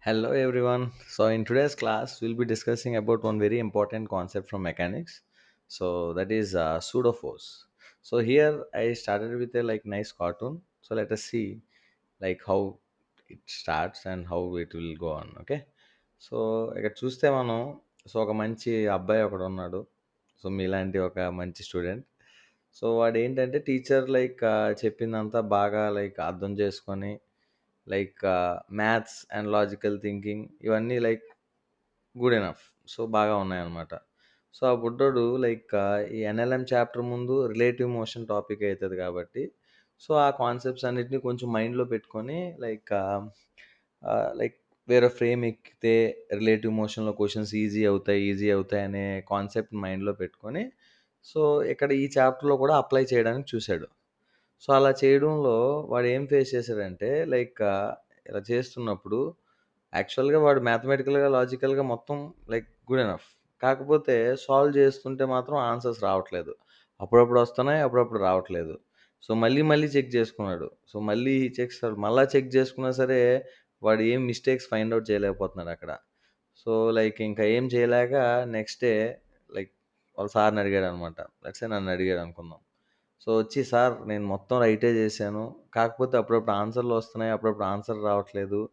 Hello everyone. So in today's class, we'll be discussing about one very important concept from mechanics. So that is pseudo force. So here I started with a nice cartoon. So let us see how it starts and how it will go on. Okay. So ఇక్కడ చూస్తే మనం ఒక మంచి అబ్బాయి ఒకడు ఉన్నాడు. So మీలాంటి ఒక మంచి స్టూడెంట్. సో వాడు ఏంటంటే టీచర్ చెప్పిందంతా బాగా అర్థం చేసుకొని మ్యాథ్స్ అండ్ లాజికల్ థింకింగ్ ఇవన్నీ గుడ్ ఎనఫ్. సో, బాగా ఉన్నాయన్నమాట. సో, ఆ బుడ్డోడు ఈ ఎన్ఎల్ఎం చాప్టర్ ముందు రిలేటివ్ మోషన్ టాపిక్ అయితది కాబట్టి, సో, ఆ కాన్సెప్ట్స్ అన్నిటిని కొంచెం మైండ్‌లో పెట్టుకొని లైక్ వేరే ఫ్రేమ్ ఎక్కితే రిలేటివ్ మోషన్‌లో క్వెషన్స్ ఈజీ అవుతాయి అనే కాన్సెప్ట్ మైండ్‌లో పెట్టుకొని, సో, ఇక్కడ ఈ చాప్టర్‌లో కూడా అప్లై చేయడానికి చూసాడు. సో, అలా చేయడంలో వాడు ఏం ఫేస్ చేసాడంటే ఇలా చేస్తున్నప్పుడు యాక్చువల్‌గా వాడు మ్యాథమెటికల్‌గా, లాజికల్‌గా మొత్తం గుడ్ ఎనఫ్. కాకపోతే సాల్వ్ చేస్తుంటే మాత్రం ఆన్సర్స్ రావట్లేదు. అప్పుడప్పుడు వస్తున్నాయి, అప్పుడప్పుడు రావట్లేదు. సో, మళ్ళీ మళ్ళీ చెక్ చేసుకున్నాడు. సో, మళ్ళీ మళ్ళా చెక్ చేసుకున్నా సరే వాడు ఏం మిస్టేక్స్ ఫైండ్ ఔట్ చేయలేకపోతున్నాడక్కడ. సో, ఇంకా ఏం చేయలేక నెక్స్ట్ డే లైక్ వాళ్ళ సార్‌ని అడిగాడనమాట. లెట్స్ సే నన్ను అడిగాడనుకుందాం. సో, వచ్చి సార్ నేను మొత్తం రైటే చేశాను. కాకపోతే అప్పుడప్పుడు ఆన్సర్‌లొస్తున్నాయి. అప్పుడప్పుడు ఆన్సర్ రావట్లేదు.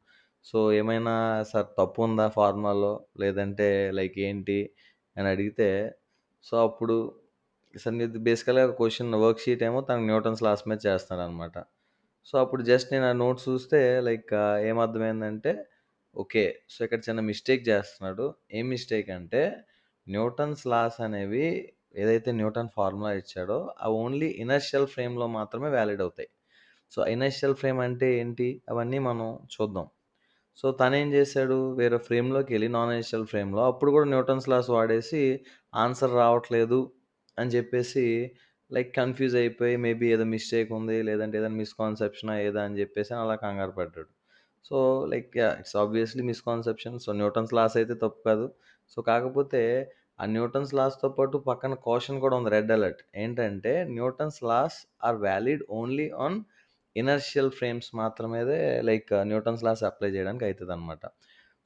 సో, ఏమైనా సార్ తప్పుందా ఫార్ములాలో? లేదంటే ఏంటి అని అడిగితే, సో, అప్పుడు సార్ నీది బేసికల్‌గా క్వెషన్ వర్క్ షీట్ ఏమో తనకు న్యూటన్స్ లాస్ మీద చేస్తున్నాడనమాట. సో, అప్పుడు జస్ట్ నేను ఆ నోట్స్ చూస్తే ఏమర్థమైందంటే, ఓకే. సో, ఇక్కడ చిన్న మిస్టేక్ చేస్తున్నాడు. ఏం మిస్టేక్ అంటే న్యూటన్స్ లాస్ అనేవి ఏదైతే న్యూటన్ ఫార్ములా ఇచ్చాడో అవి ఓన్లీ ఇనర్షియల్ ఫ్రేమ్‌లో మాత్రమే వాలిడ్ అవుతాయి. సో, ఇనర్షియల్ ఫ్రేమ్ అంటే ఏంటి? అవన్నీ మనం చూద్దాం. సో, తనేం జేశాడు, వేరే ఫ్రేమ్‌లోకెళ్ళి నాన్ ఇనర్షియల్ ఫ్రేమ్‌లో అప్పుడు గూడా న్యూటన్స్ లాస్ వాడేసి ఆన్సర్ రావట్లేదు అని జెప్పేసి కన్‌ఫ్యూజ్ అయిపోయి మేబీ ఏదో మిస్టేక్ ఉంది. లేదంటే ఏదైనా మిస్‌కాన్సెప్షనా ఏదా అని జెప్పేసి అలా కంగారు పడ్డాడు. So, yeah! It's obviously misconception. So, Newton's laws అయితే తప్పు కాదు. సో, కాకపోతే ఆ న్యూటన్స్ లాస్‌తో పాటు పక్కన కాషన్ కూడా ఉంది రెడ్ అలర్ట్. ఏంటంటే Newton's laws are valid only on inertial frames మాత్రమేదే న్యూటన్స్ లాస్ అప్లై చేయడానికి అయితదనమాట.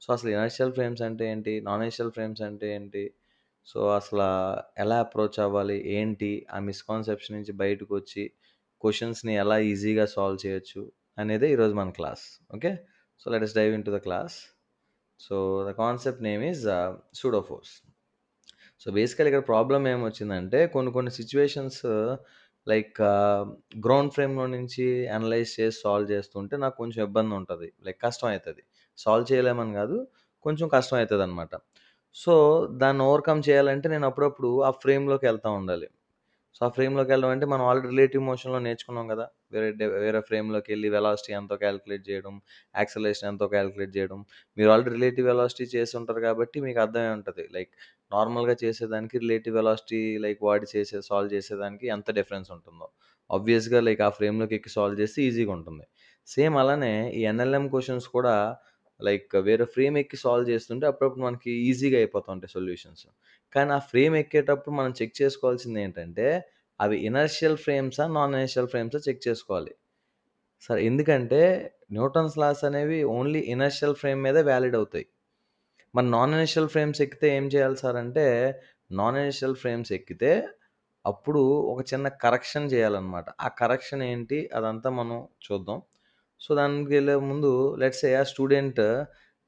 సో, అసలు ఇనర్షియల్ ఫ్రేమ్స్ అంటే ఏంటి? నాన్ ఇనర్షియల్ ఫ్రేమ్స్ అంటే ఏంటి? సో, ఎలా అప్రోచ్ అవ్వాలి? ఏంటి? ఆ మిస్‌కాన్సెప్షన్ నుంచి బయటకొచ్చి క్వెషన్స్‌ని ఎలా ఈజీగా సాల్వ్ చేయొచ్చు అనేదే ఈరోజు మన class. Okay. So, let us dive into the class. So, the concept name is pseudo force. So, basically ఇక్కడ ప్రాబ్లమ్ ఏమొచ్చిందంటే కొన్ని కొన్ని సిట్యుయేషన్స్ లైక్ ఆహ్, గ్రౌండ్ ఫ్రేమ్‌లో నుంచి అనలైజ్ చేసి సాల్వ్ చేస్తుంటే నాకు కొంచెం ఇబ్బందుంటది. కష్టం అయితది. సాల్వ్ చేయలేమని గాదు. కొంచెం కష్టం అయితదనమాట. సో, దాన్ని ఓవర్‌కమ్ చేయాలంటే నేను అప్పుడప్పుడు ఆ ఫ్రేమ్‌లోకెళ్తా ఉండాలి. సో, ఆ ఫ్రేమ్‌లోకెళ్ళడం అంటే మనం ఆల్రెడీ రిలేటివ్ మోషన్‌లో నేర్చుకున్నాం గదా! వేరే ఫ్రేమ్‌లోకెళ్ళి వెలాసిటీ ఎంతో కాలిక్యులేట్ జేయడం, యాక్సలరేషన్ ఎంతో కాలిక్యులేట్ జేయడం. మీరు ఆల్రెడీ రిలేటివ్ వెలాసిటీ చేసుంటారు కాబట్టి మీకు అర్థమై ఉంటది. నార్మల్‌గా చేసేదానికి రిలేటివ్ వెలాసిటీ సాల్వ్ చేసేదానికి ఎంత డిఫరెన్స్ ఉంటుందో. ఆబ్వియస్‌గా ఆ ఫ్రేమ్‌లోకి ఎక్కి సాల్వ్ చేస్తే ఈజీగా ఉంటుంది. సేమ్ అలానే ఈ ఎన్ఎల్ఎం క్వెషన్స్ కూడా వేరే ఫ్రేమ్ ఎక్కి సాల్వ్ చేస్తుంటే అప్పుడప్పుడు మనకి ఈజీగా అయిపోతా ఉంటాయి సొల్యూషన్స్. కానీ ఆ ఫ్రేమ్ ఎక్కేటప్పుడు మనం చెక్ చేసుకోవాల్సిందేంటంటే, అవి ఇనర్షియల్ ఫ్రేమ్సా? నాన్ ఇనర్షియల్ ఫ్రేమ్సా? చెక్ చేసుకోవాలి. సరే ఎందుకంటే న్యూటన్స్ లాస్ అనేవి ఓన్లీ ఇనర్షియల్ ఫ్రేమ్ మీదే వాలిడ్ అవుతాయి. మరి నాన్ ఇనర్షియల్ ఫ్రేమ్స్ ఎక్కితే ఏం చేయాలి సార్ అంటే, నాన్ ఇనర్షియల్ ఫ్రేమ్స్ ఎక్కితే అప్పుడు ఒక చిన్న కరెక్షన్ చేయాలన్నమాట. ఆ కరెక్షన్ ఏంటి? అదంతా మనం చూద్దాం. సో, దానికెళ్ళే ముందు లెట్స్ సే ఆ స్టూడెంట్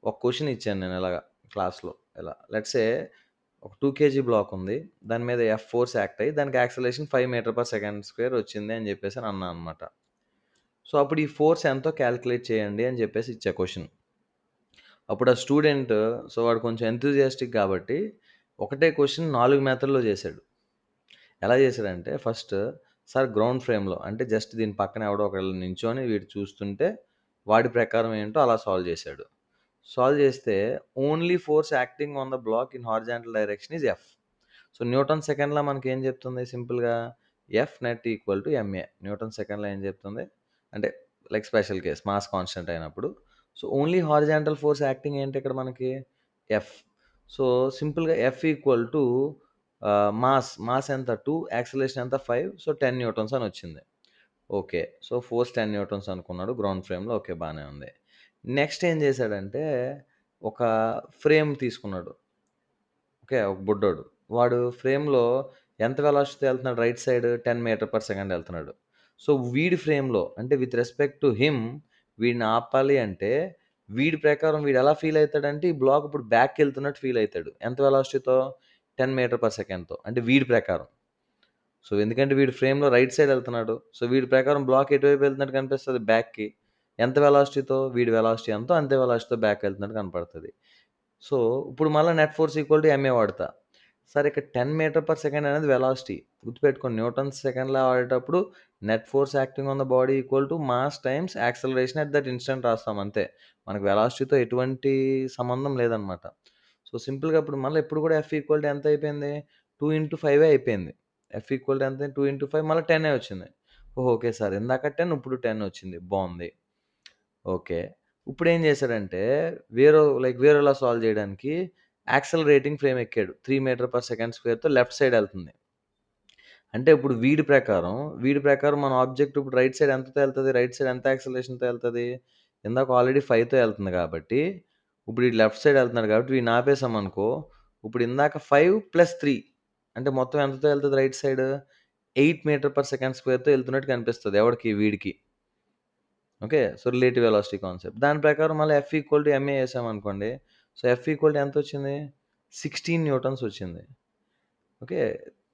ఒక క్వెషన్ ఇచ్చాను నేను ఇలాగ క్లాస్‌లో ఇలా. లెట్స్ సే ఒక 2 కేజీ బ్లాక్ ఉంది. దాని మీద ఎఫ్ ఫోర్స్ యాక్ట్ అయ్యి దానికి acceleration 5 metre per second square వచ్చింది అని చెప్పేసని అన్నా అనమాట. సో, అప్పుడు ఈ ఫోర్స్ ఎంతో కాలిక్యులేట్ చేయండి అని చెప్పేసి ఇచ్చా క్వెషన్. అప్పుడు ఆ స్టూడెంట్ వాడు కొంచెం ఎంతూసియాస్టిక్ కాబట్టి ఒకటే క్వెషన్ 4 మెథడ్‌లో చేశాడు. ఎలా చేశాడంటే ఫస్ట్ సార్ గ్రౌండ్ ఫ్రేమ్‌లో అంటే జస్ట్ దీని పక్కన ఎవడో ఒకళ్ళు నించొని వీడు చూస్తుంటే వాడి ప్రకారం ఏంటో అలా సాల్వ్ చేశాడు. సాల్వ్ చేస్తే only force acting on the block in horizontal direction is F. So, Newton సెకండ్‌లా మనకేం చెప్తుంది సింపుల్‌గా F net equal to MA. Newton సెకండ్‌లో ఏం చెప్తుంది? అంటే స్పెషల్ కేస్ మాస్ కాన్స్టెంట్ అయినప్పుడు. So, only horizontal force acting ఏంటి ఇక్కడ మనకి? ఎఫ్. సో, సింపుల్‌గా ఎఫ్ ఈక్వల్ టు మాస్ ఎంత 2 యాక్సలరేషన్ ఎంత 5 సో, 10 న్యూటన్స్ అని వచ్చింది. ఓకే. సో, ఫోర్స్ 10 న్యూటన్స్ అనుకున్నాడు గ్రౌండ్ ఫ్రేమ్‌లో. ఓకే. బానే ఉంది. నెక్స్ట్ ఏం చేశాడంటే ఒక ఫ్రేమ్ తీసుకున్నాడు. ఓకే. ఒక బుడ్డోడు. వాడు ఫ్రేమ్‌లో ఎంత వెలాసిటీతో ఎళ్తున్నాడు right side 10 metre per second ఎళ్తున్నాడు. సో, వీడి ఫ్రేమ్‌లో అంటే విత్ రెస్పెక్ట్ టు హిమ్ వీడిని ఆపాలి అంటే వీడి ప్రకారం వీడెలా ఫీల్ అయితాడంటే ఈ బ్లాక్ ఇప్పుడు బ్యాక్‌కెళ్తున్నట్టు ఫీల్ అయితాడు. ఎంత వెలాసిటీతో 10 మీటర్ పర్ సెకండ్‌తో అంటే వీడి ప్రకారం. సో, ఎందుకంటే వీడు ఫ్రేమ్‌లో రైట్ సైడ్ ఎళ్తున్నాడు. సో, వీడి ప్రకారం బ్లాక్ ఎటువైపు ఎళ్తున్నట్టు కనిపిస్తది బ్యాక్‌కి. ఎంత వెలాసిటీతో వీడి వెలాసిటీ ఎంతో అంతే వెలాసిటీతో బ్యాక్ ఎళ్తున్నట్టు కనపడతది. సో, ఇప్పుడు మళ్ళా net force equal to MA వాడతా. సరే ఇక్కడ 10 మీటర్ పర్ సెకండ్ అనేది వెలాసిటీ. గుర్తుపెట్టుకోండి న్యూటన్స్ సెకండ్ లా వాడేటప్పుడు net force acting on the body equal to mass times acceleration at that instant రాస్తాం అంతే. మనకు వెలాసిటీతో ఎటువంటి సంబంధం లేదనమాట. సో, సింపుల్‌గా ఇప్పుడు మళ్ళీ ఇప్పుడు కూడా ఎఫ్ ఈక్వల్ టు ఎంత అయిపోయింది? 2/5 అయిపోయింది. ఎఫ్ ఈక్వల్ టు ఎంత 2/5 మళ్ళా 10 వచ్చింది. ఓహ్! Okay sir. ఇందాక 10 ఇప్పుడు 10 వచ్చింది. బావుంది. ఓకే. ఇప్పుడేం చేశాడంటే వేరేలా సాల్వ్ చేయడానికి యాక్సెలరేటింగ్ ఫ్రేమ్ ఎక్కాడు. 3 మీటర్ పర్ సెకండ్ స్క్వేర్‌తో లెఫ్ట్ సైడ్ ఎళ్తుంది. అంటే ఇప్పుడు వీడి ప్రకారం మన ఆబ్జెక్ట్ ఇప్పుడు రైట్ సైడ్ ఎంతతో ఎళ్తది? రైట్ సైడ్ ఎంత యాక్సెలరేషన్‌తో ఎళ్తది? ఇందాక ఆల్రెడీ 5తో ఎళ్తుంది కాబట్టి, ఇప్పుడు ఈడు లెఫ్ట్ సైడ్ ఎళ్తున్నాడు కాబట్టి వీడిని ఆపేసామనుకో, ఇప్పుడు ఇందాక 5 ప్లస్ 3 అంటే మొత్తం ఎంతతో ఎళ్తది right side? 8 metre per second స్క్వేర్‌తో ఎళ్తున్నట్టు కనిపిస్తది. ఎవడికి? వీడికి. Okay. So, relative velocity concept. దాని ప్రకారం మళ్ళీ ఎఫ్ ఈక్వల్ టు ఎంఏ ఏసామనుకోండి. సో, ఎఫ్ ఈక్వల్ టు ఎంతొచ్చింది? 16 న్యూటన్స్ వచ్చింది. ఓకే.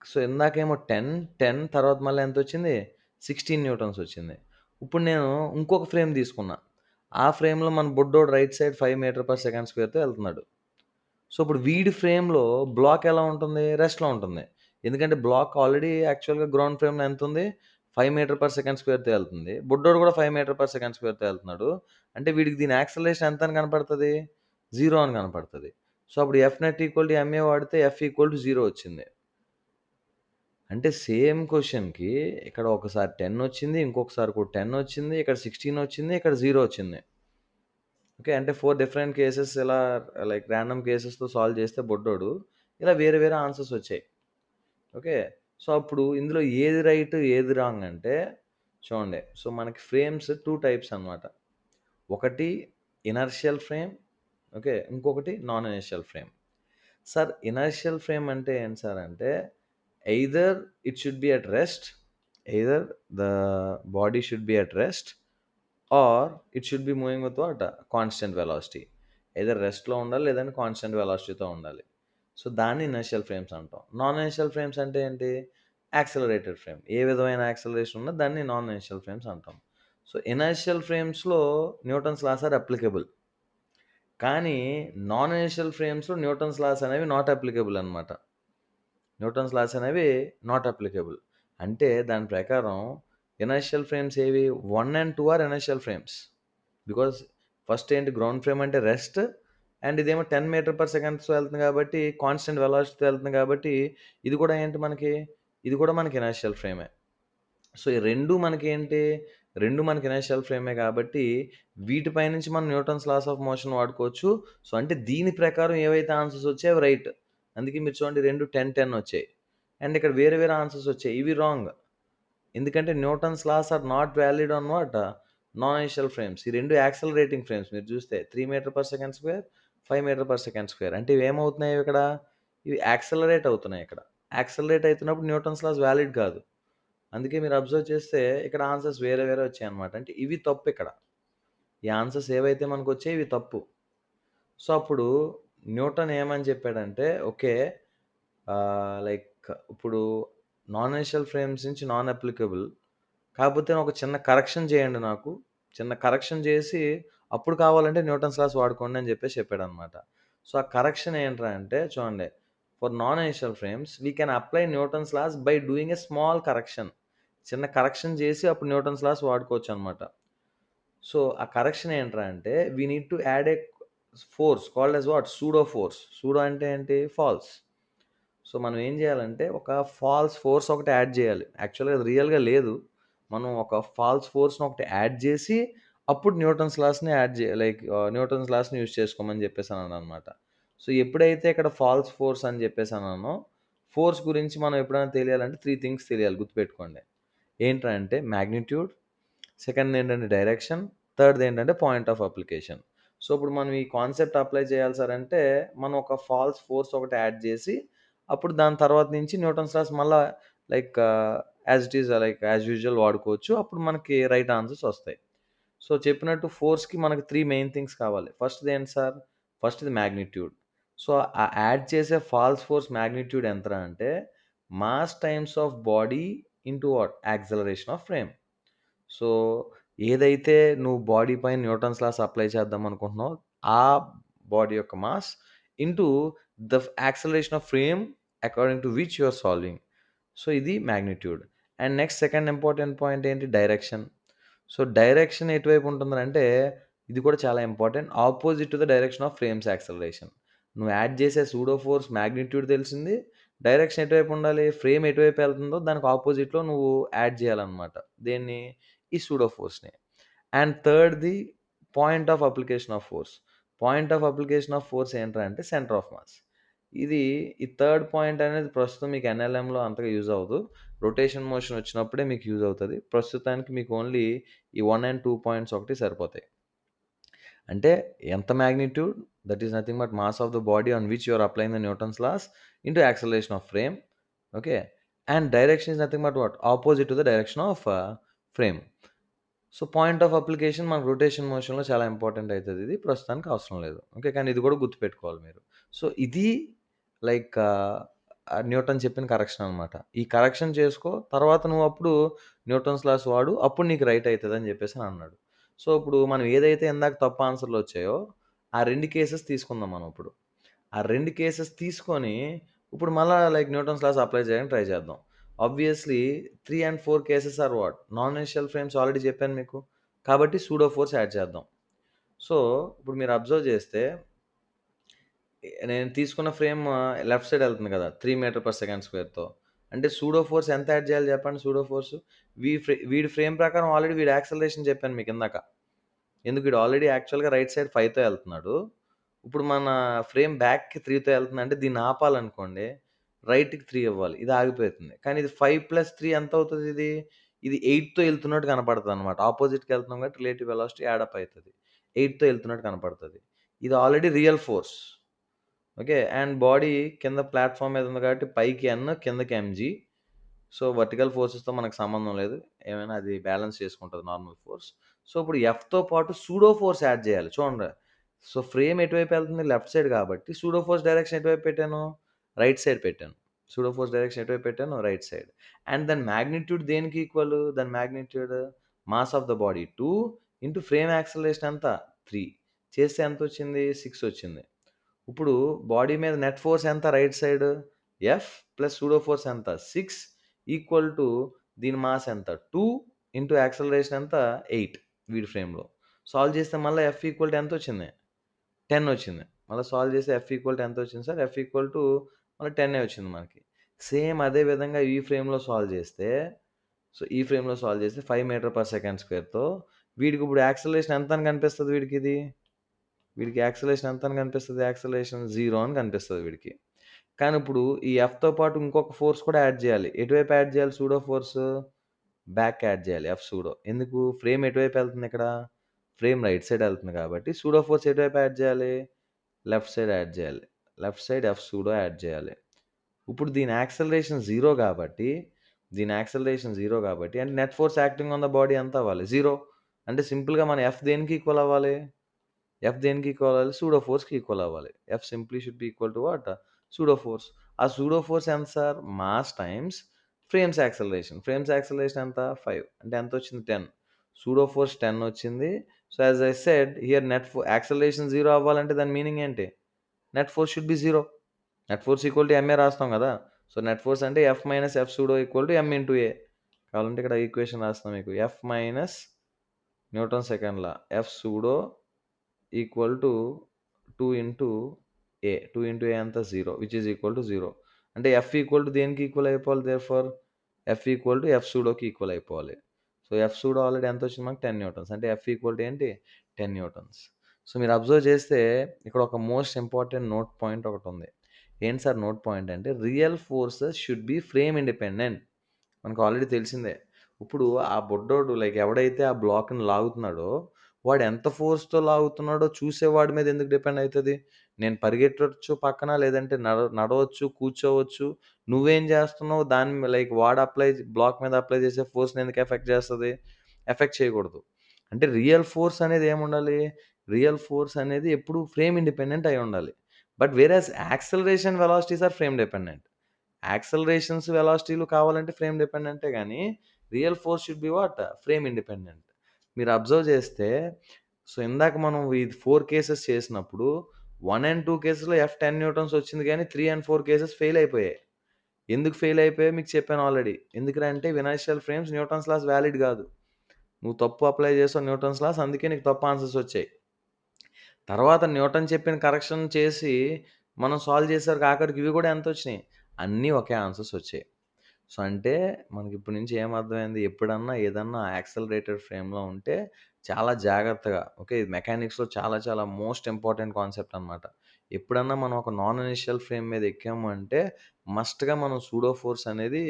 సో, ఇందాకేమో 10, 10 తర్వాత మళ్ళీ ఎంతొచ్చింది? 16 న్యూటన్స్ వచ్చింది. ఇప్పుడు నేను ఇంకొక ఫ్రేమ్ తీసుకున్నా. ఆ ఫ్రేమ్‌లో మన బుడ్డోడు right side 5 metre per second స్క్వేర్‌తో ఎళ్తున్నాడు. సో, ఇప్పుడు వీడి ఫ్రేమ్‌లో బ్లాక్ ఎలా ఉంటుంది? రెస్ట్‌లో ఉంటుంది. ఎందుకంటే బ్లాక్ ఆల్రెడీ యాక్చువల్‌గా గ్రౌండ్ ఫ్రేమ్‌లో ఎంతుంది? 5 మీటర్ పర్ సెకండ్ స్క్వేర్‌తో ఎళ్తుంది. బుడ్డోడు కూడా 5 మీటర్ పర్ సెకండ్ స్క్వేర్‌తో ఎళ్తున్నాడు. అంటే వీడికి దీని యాక్సలరేషన్ ఎంత అని కనపడతది? 0 అని కనపడతది. సో, అప్పుడు F net equal to MA వాడితే ఎఫ్ ఈక్వల్ టు 0 వచ్చింది. అంటే సేమ్ క్వెషన్‌కి ఇక్కడ ఒకసారి 10 వచ్చింది. ఇంకొకసారి కూడా 10 వచ్చింది. ఇక్కడ 16 వచ్చింది. ఇక్కడ 0 వచ్చింది. ఓకే. అంటే 4 డిఫరెంట్ కేసెస్ ఇలా రాండమ్ కేసెస్‌తో సాల్వ్ చేస్తే బుడ్డోడు ఇలా వేరే వేరే ఆన్సర్స్ వచ్చాయి. ఓకే. సో, అప్పుడు ఇందులో ఏది రైట్, ఏది రాంగ్ అంటే చూడండి. సో, మనకి ఫ్రేమ్స్ 2 టైప్స్ అన్నమాట. ఒకటి ఇనర్షియల్ ఫ్రేమ్. ఓకే. ఇంకొకటి non inertial frame. Sir inertial frame అంటే ఏంటి సార్ అంటే either it should be at rest, either the body should be at rest or it should be moving with what? Constant velocity. Either రెస్ట్‌లో ఉండాలి లేదంటే constant వెలాసిటీతో ఉండాలి. So, దాన్ని inertial frames అంటాం. నాన్ ఇనర్షియల్ ఫ్రేమ్స్ అంటే ఏంటి? Accelerated frame. ఏ విధమైన యాక్సెలరేషన్ ఉన్నా దాన్ని నాన్ ఇనర్షియల్ ఫ్రేమ్స్ అంటాం. సో, ఇనర్షియల్ ఫ్రేమ్స్‌లో న్యూటన్స్ లాస్ ఆర్ అప్లికబుల్. కానీ నాన్ ఇనర్షియల్ ఫ్రేమ్స్‌లో న్యూటన్స్ లాస్ అనేవి నాట్ అప్లికబుల్ అనమాట. న్యూటన్స్ లాస్ అనేవి నాట్ అప్లికబుల్. అంటే దాని ప్రకారం ఇనర్షియల్ ఫ్రేమ్స్ ఏవి? 1 and 2 are inertial frames. Because first ఏంటి గ్రౌండ్ ఫ్రేమ్ అంటే రెస్ట్ అండ్ ఇదేమో 10 మీటర్ పర్ సెకండ్స్‌తో ఎళ్తుంది కాబట్టి కాన్స్టెంట్ వెలాసిటీతో ఎళ్తుంది కాబట్టి ఇది కూడా ఏంటి మనకి? ఇది కూడా మనకి ఇనర్షియల్ ఫ్రేమే. సో, ఈ 2 మనకేంటి? 2 మనకి ఇనర్షియల్ ఫ్రేమే కాబట్టి వీటిపై నుంచి మనం న్యూటన్స్ లాస్ ఆఫ్ మోషన్ వాడుకోవచ్చు. సో, అంటే దీని ప్రకారం ఏవైతే ఆన్సర్స్ వచ్చాయో అవి రైట్. అందుకే మీరు చూడండి 2 10, 10 వచ్చాయి. అండ్ ఇక్కడ వేరే వేరే ఆన్సర్స్ వచ్చాయి. ఇవి రాంగ్. ఎందుకంటే Newton's laws are not valid on what? Non inertial frames. ఈ 2 యాక్సెలరేటింగ్ ఫ్రేమ్స్ మీరు చూస్తే 3 metre per second square, 5 metre per second square. అంటే ఇవేమవుతున్నాయి ఇక్కడ? ఇవి యాక్సెలరేట్ అవుతున్నాయి ఇక్కడ. యాక్సెలరేట్ అయితున్నప్పుడు న్యూటన్స్ లాస్ వాలిడ్ కాదు. అందుకే మీరు అబ్జర్వ్ చేస్తే ఇక్కడ ఆన్సర్స్ వేరే వేరే వచ్చాయన్నమాట. అంటే ఇవి తప్పిక్కడ. ఈ ఆన్సర్స్ ఏవైతే మనకొచ్చాయో ఇవి తప్పు. సో, అప్పుడు న్యూటన్ ఏమని చెప్పాడంటే, ఓకే. ఇప్పుడు నాన్ ఇనర్షియల్ ఫ్రేమ్స్ నుంచి నాన్ అప్లికబుల్. కాకపోతే ఒక చిన్న కరెక్షన్ చేయండి నాకు. చిన్న కరెక్షన్ చేసి అప్పుడు కావాలంటే న్యూటన్స్ లాస్ వాడుకోండి అని చెప్పేసి చెప్పాడన్నమాట. సో, ఆ కరెక్షన్ ఏంట్రా అంటే చూడండి. For non inertial frames we can apply Newton's laws by doing a small correction. చిన్న కరెక్షన్ చేసి అప్పుడు న్యూటన్స్ లాస్ వాడుకోవచ్చనమాట. సో, ఆ కరెక్షన్ ఏంట్రా అంటే we need to add a force called as what? Pseudo force. Pseudo అంటే ఏంటి? Falls. So, మనం ఏం చేయాలంటే ఒక ఫాల్స్ ఫోర్స్ ఒకటి యాడ్ చేయాలి. యాక్చువల్‌గా అది రియల్‌గా లేదు. మనం ఒక ఫాల్స్ ఫోర్స్‌ని ఒకటి యాడ్ చేసి అప్పుడు Newton's లాస్‌ని add J like Newton's లాస్‌ని use చేసుకోమని చెప్పేసనననమాట. సో, ఎప్పుడైతే ఇక్కడ ఫాల్స్ ఫోర్స్ అని చెప్పేసన్నానో, ఫోర్స్ గురించి మనం ఎప్పుడైనా తెలియాలంటే 3 థింగ్స్ తెలియాలి గుర్తుపెట్టుకోండి. ఏంట్రా అంటే మాగ్నిట్యూడ్, సెకండ్ ఏంటంటే డైరెక్షన్, థర్డ్‌ది ఏంటంటే పాయింట్ ఆఫ్ అప్లికేషన్. సో, ఇప్పుడు మనం ఈ కాన్సెప్ట్ అప్లై చేయాలి సార్ అంటే, మనం ఒక ఫాల్స్ ఫోర్స్ ఒకటి యాడ్ చేసి, అప్పుడు దాని తర్వాత నుంచి న్యూటన్స్ లాస్ మళ్ళా like as it is like as usual వాడుకోవచ్చు. అప్పుడు మనకి రైట్ ఆన్సర్స్ వస్తాయి. సో, చెప్పినట్టు ఫోర్స్‌కి మనకు 3 మెయిన్ థింగ్స్ కావాలి. ఫస్ట్‌ది ఏంటి సార్? ఫస్ట్‌ది మాగ్నిట్యూడ్. సో, ఆ యాడ్ చేసే ఫాల్స్ ఫోర్స్ మాగ్నిట్యూడ్ ఎంతరా అంటే, mass times of body into what? Acceleration of frame. So, ఏదైతే నువ్వు బాడీ పైన న్యూటన్స్ లాస్ అప్లై చేద్దాం అనుకుంటున్నావో, ఆ బాడీ యొక్క mass into the acceleration of frame according to which you are solving. So, ఇది magnitude. And next second important point ఏంటి? Direction. So, direction ఎటువైపు ఉంటుందనంటే, ఇది కూడా చాలా important. Opposite to the direction of frames acceleration. నువ్వు add చేసే pseudo force magnitude తెలిసింది. డైరెక్షన్ ఎటువైపు ఉండాలి? ఫ్రేమ్ ఎటువైపు ఎళ్తుందో దానికి ఆపోజిట్‌లో నువ్వు యాడ్ చేయాలనమాట. దేన్ని? ఈ సూడో ఫోర్స్‌ని. అండ్ థర్డ్‌ది point of application of force. Point of application of force ఏంట్రా అంటే సెంటర్ ఆఫ్ మాస్. ఇది ఈ థర్డ్ పాయింట్ అనేది ప్రస్తుతం మీకు ఎన్ఎల్ఎంలో అంతగా యూజ్ అవ్వదు. రొటేషన్ మోషన్ వచ్చినప్పుడే మీకు యూజ్ అవుతది. ప్రస్తుతానికి మీకు ఓన్లీ ఈ 1 అండ్ 2 పాయింట్స్ ఒకటి సరిపోతాయి. అంటే ఎంత magnitude that is nothing but mass of the body on which you are applying the Newton's laws into acceleration of frame. Okay. And direction is nothing but what? Opposite to the direction of frame. So, point of application మనకు rotation మోషన్‌లో చాలా important అయితది ఇది. ప్రస్తుతానికి అవసరం లేదు. Okay. కానీ ఇది కూడా గుర్తుపెట్టుకోవాలి మీరు. సో, ఇది లైక్ న్యూటన్ చెప్పిన కరెక్షన్ అనమాట. ఈ కరెక్షన్ చేసుకో. తర్వాత నువ్వప్పుడు న్యూటన్స్ లాస్ వాడు. అప్పుడు నీకు రైట్ అయితదని చెప్పేసని అన్నాడు. సో, ఇప్పుడు మనం ఏదైతే ఇందాక తప్పు ఆన్సర్‌లొచ్చాయో, ఆ 2 కేసెస్ తీసుకుందాం మనం ఇప్పుడు. ఆ 2 కేసెస్ తీసుకొని, ఇప్పుడు మళ్ళా లైక్ న్యూటన్స్ లాస్ అప్లై చేయడానికి ట్రై చేద్దాం. Obviously 3 and 4 cases are what? Non initial frames already చెప్పాను మీకు. కాబట్టి సూడో ఫోర్స్ యాడ్ చేద్దాం. సో, ఇప్పుడు మీరు అబ్జర్వ్ చేస్తే నేను తీసుకున్న ఫ్రేమ్ లెఫ్ట్ సైడ్ ఎళ్తుంది కదా! 3 మీటర్ పర్ సెకండ్ స్క్వేర్‌తో. అంటే సూడో ఫోర్స్ ఎంత యాడ్ చేయాలి చెప్పండి సూడో ఫోర్స్? వీడి ఫ్రేమ్ ప్రకారం ఆల్రెడీ వీడి యాక్సలరేషన్ చెప్పాను మీకిందాక. ఎందుకు వీడు ఆల్రెడీ యాక్చువల్‌గా రైట్ సైడ్ 5తో ఎళ్తున్నాడు. ఇప్పుడు మన ఫ్రేమ్ బ్యాక్‌కి 3తో ఎళ్తుందంటే దీన్ని ఆపాలనుకోండి, రైట్‌కి 3 ఇవ్వాలి. ఇది ఆగిపోతుంది. కానీ ఇది 5 ప్లస్ 3 ఎంతవుతది ఇది? ఇది 8తో ఎళ్తున్నట్టు కనపడతదనమాట. ఆపోజిట్‌కి ఎళ్తున్నాం కాబట్టి రిలేటివ్ వెలాసిటీ యాడ్ అప్ అయితది. 8తో ఎళ్తున్నట్టు కనపడతది. ఇది already real force. Okay. And body కింద ప్లాట్‌ఫార్మ్ మీద ఉంది కాబట్టి పైకి ఎన్, కిందకి ఎంజీ. సో, వర్టికల్ ఫోర్సెస్‌తో మనకు సంబంధం లేదు. ఏమైనా అది బ్యాలెన్స్ చేసుకుంటది నార్మల్ ఫోర్స్. సో, ఇప్పుడు ఎఫ్‌తో పాటు సూడో ఫోర్స్ యాడ్ చేయాలి. చూడండి. సో, ఫ్రేమ్ ఎటువైపు ఎళ్తుంది? లెఫ్ట్ సైడ్ కాబట్టి సూడో ఫోర్స్ డైరెక్షన్ ఎటువైపు పెట్టాను? రైట్ సైడ్ పెట్టాను. సూడో ఫోర్స్ డైరెక్షన్ ఎటువైపు పెట్టాను? Right side. అండ్ దాని మాగ్నిట్యూడ్ దేనికి ఈక్వల్? దాని magnitude mass of the body 2 into frame acceleration ఎంత? 3 చేస్తే ఎంతొచ్చింది? 6 వచ్చింది. ఇప్పుడు బాడీ మీద నెట్ ఫోర్స్ ఎంత right side? F plus pseudo force ఎంత? 6 ఈక్వల్ టు దీని మాస్ ఎంత? 2 ఇంటూ యాక్సలరేషన్ ఎంత? 8 వీడి ఫ్రేమ్‌లో. సాల్వ్ చేస్తే మళ్ళా ఎఫ్ ఈక్వల్ టు ఎంతొచ్చింది? 10 వచ్చింది. మళ్ళా సాల్వ్ చేస్తే ఎఫ్ ఈక్వల్ టు ఎంతొచ్చింది సార్? ఎఫ్ ఈక్వల్ టు మళ్ళీ 10 వచ్చింది మనకి. సేమ్ అదే విధంగా ఈ ఫ్రేమ్‌లో సాల్వ్ చేస్తే, సో, ఈ ఫ్రేమ్‌లో సాల్వ్ చేస్తే 5 మీటర్ పర్ సెకండ్ స్క్వేర్‌తో వీడికిప్పుడు యాక్సలరేషన్ ఎంత అని కనిపిస్తది వీడికిది? వీడికి యాక్సలరేషన్ ఎంత అని కనిపిస్తది? యాక్సలరేషన్ 0 అని కనిపిస్తది వీడికి. కానీ ఇప్పుడు ఈ ఎఫ్‌తో పాటు ఇంకొక ఫోర్స్ కూడా యాడ్ చేయాలి. ఎటువైపు యాడ్ చేయాలి సూడో ఫోర్స్? బ్యాక్ యాడ్ చేయాలి ఎఫ్ సూడో. ఎందుకు? ఫ్రేమ్ ఎటువైపు ఎళ్తుంది ఇక్కడ? ఫ్రేమ్ రైట్ సైడ్ ఎళ్తుంది కాబట్టి సూడో ఫోర్స్ ఎటువైపు యాడ్ చేయాలి? లెఫ్ట్ సైడ్ యాడ్ చేయాలి. Left side F pseudo add చేయాలి. ఇప్పుడు దీని యాక్సలరేషన్ 0 కాబట్టి, అంటే net force acting on the body ఎంత అవ్వాలి? 0. అంటే సింపుల్‌గా మన ఎఫ్ దేనికి ఈక్వల్ అవ్వాలి? ఎఫ్ దేనికి ఈక్వల్ అవ్వాలి? సూడో ఫోర్స్‌కి ఈక్వల్ అవ్వాలి. F simply should be equal to what? Pseudo force. ఆ సూడో ఫోర్స్ ఎంత sir? Mass times frames acceleration. Frames acceleration ఎంత? 5. అంటే ఎంతొచ్చింది? 10. సూడో ఫోర్స్ 10 వచ్చింది. So, as I said here acceleration 0 అవ్వాలంటే దాని మీనింగ్ ఏంటి? Net force should be 0. Net force equal to MA రాస్తాం గదా! సో, నెట్ ఫోర్స్ అంటే F minus F pseudo equal to M into A. కావాలంటే ఇక్కడ ఈక్వేషన్ రాస్తాను మీకు. F minus Newton second law F pseudo equal to 2 into A. 2 into A ఎంత? 0 which is equal to 0. అంటే F equal to దేనికి equal అయిపోవాలి therefore? F equal to F సూడోకి equal అయిపోవాలి. సో, ఎఫ్ సూడో ఆల్రెడీ ఎంతొచ్చింది మనకు? 10 Newton's. అంటే F equal to ఏంటి? 10 న్యూటన్స్. సో, మీరు అబ్జర్వ్ చేస్తే ఇక్కడ ఒక మోస్ట్ ఇంపార్టెంట్ నోట్ పాయింట్ ఒకటుంది. ఏంటి సార్ నోట్ పాయింట్ అంటే real forces should be frame independent. మనకు ఆల్రెడీ తెలిసిందే. ఇప్పుడు ఆ బుడ్డోడు లైక్ ఎవడైతే ఆ బ్లాక్‌ని లాగుతున్నాడో వాడు ఎంత ఫోర్స్‌తో లాగుతున్నాడో చూసేవాడి మీద ఎందుకు డిపెండ్ అయితది? నేను పరిగెట్టొచ్చు పక్కన, లేదంటే నడవచ్చు, కూర్చోవచ్చు. నువ్వేం జేస్తున్నావు దాని లైక్ వాడు బ్లాక్ మీద అప్లై చేసే ఫోర్స్‌ని ఎందుకు ఎఫెక్ట్ చేస్తది? ఎఫెక్ట్ చేయకూడదు. అంటే రియల్ ఫోర్స్ అనేది ఏముండాలి? రియల్ ఫోర్స్ అనేది ఎప్పుడు ఫ్రేమ్ ఇండిపెండెంట్ అయ్యుండాలి. But whereas acceleration, velocities are frame dependent. Accelerations, వెలాసిటీలు కావాలంటే ఫ్రేమ్ డిపెండెంటే గానీ, real force should be what? Frame independent. మీరు అబ్జర్వ్ చేస్తే, సో, ఇందాక మనం ఈ 4 కేసెస్ చేసినప్పుడు 1 అండ్ 2 కేసెస్‌లో 10 న్యూటన్స్ వచ్చింది గానీ 3 అండ్ 4 కేసెస్ ఫెయిల్ అయిపోయాయి. ఎందుకు ఫెయిల్ అయిపోయాయో మీకు చెప్పాను ఆల్రెడీ. ఎందుకురా అంటే inertial frames Newton's laws valid గాదు. నువ్వు తప్పు అప్లై చేసావు న్యూటన్స్ లాస్, అందుకే నీకు తప్పు ఆన్సర్స్ వచ్చాయి. తర్వాత న్యూటన్ చెప్పిన కరెక్షన్ చేసి మనం సాల్వ్ చేసేసరికి ఆఖరికి ఇవి కూడా ఎంతొచ్చినాయి? అన్నీ ఒకే ఆన్సర్స్ వచ్చాయి. సో, అంటే మనకిప్పటి నుంచి ఏమర్థమైంది? ఎప్పుడన్నా ఏదన్నా యాక్సెలరేటెడ్ ఫ్రేమ్‌లో ఉంటే చాలా జాగ్రత్తగా, ఓకే. ఇది మెకానిక్స్‌లో చాలా చాలా మోస్ట్ ఇంపార్టెంట్ కాన్సెప్ట్ అనమాట. ఎప్పుడన్నా మనం ఒక నాన్ ఇనీషియల్ ఫ్రేమ్ మీద ఎక్కాము అంటే మస్ట్‌గా మనం సూడో ఫోర్స్ అనేది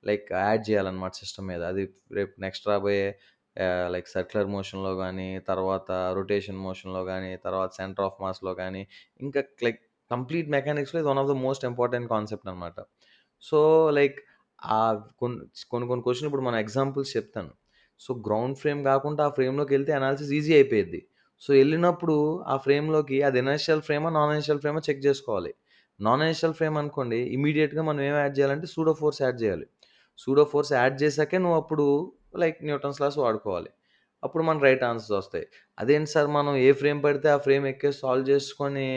లైక్ యాడ్ చేయాలన్నమాట సిస్టమ్ మీద. అది రేపు నెక్స్ట్ రాబోయే లైక్ సర్క్యులర్ మోషన్‌లో గానీ, తర్వాత రొటేషన్ మోషన్‌లో గానీ, తర్వాత సెంటర్ ఆఫ్ మాస్‌లో గానీ, ఇంకా లైక్ కంప్లీట్ మెకానిక్స్‌లో ఇది one of the most important concept అనమాట. సో, లైక్ కొన్ని కొన్ని క్వెషన్‌లు ఇప్పుడు మన ఎగ్జాంపుల్స్ చెప్తాను. సో, గ్రౌండ్ ఫ్రేమ్ గాకుండా ఆ ఫ్రేమ్‌లోకెళ్తే అనాలిసిస్ ఈజీ అయిపోయిద్ది. సో, ఎళ్ళినప్పుడు ఆ ఫ్రేమ్‌లోకి అది ఇనర్షియల్ ఫ్రేమా? నాన్ ఇనర్షియల్ ఫ్రేమా? చెక్ జేసుకోవాలి. నాన్ ఇనర్షియల్ ఫ్రేమ్ అనుకోండి, ఇమ్మీడియేట్‌గా మనం ఏం యాడ్ జేయాలంటే సూడో ఫోర్స్ యాడ్ జేయాలి. సూడో ఫోర్స్ యాడ్ జేశాకే నువ్వప్పుడు లైక్ న్యూటన్స్ లాస్ వాడుకోవాలి. అప్పుడు మనకు రైట్ ఆన్సర్స్ ఒస్తాయి. అదేంటి సార్ మనం ఏ ఫ్రేమ్ పడితే ఆ ఫ్రేమ్ ఎక్కేసి సాల్వ్ చేసుకొని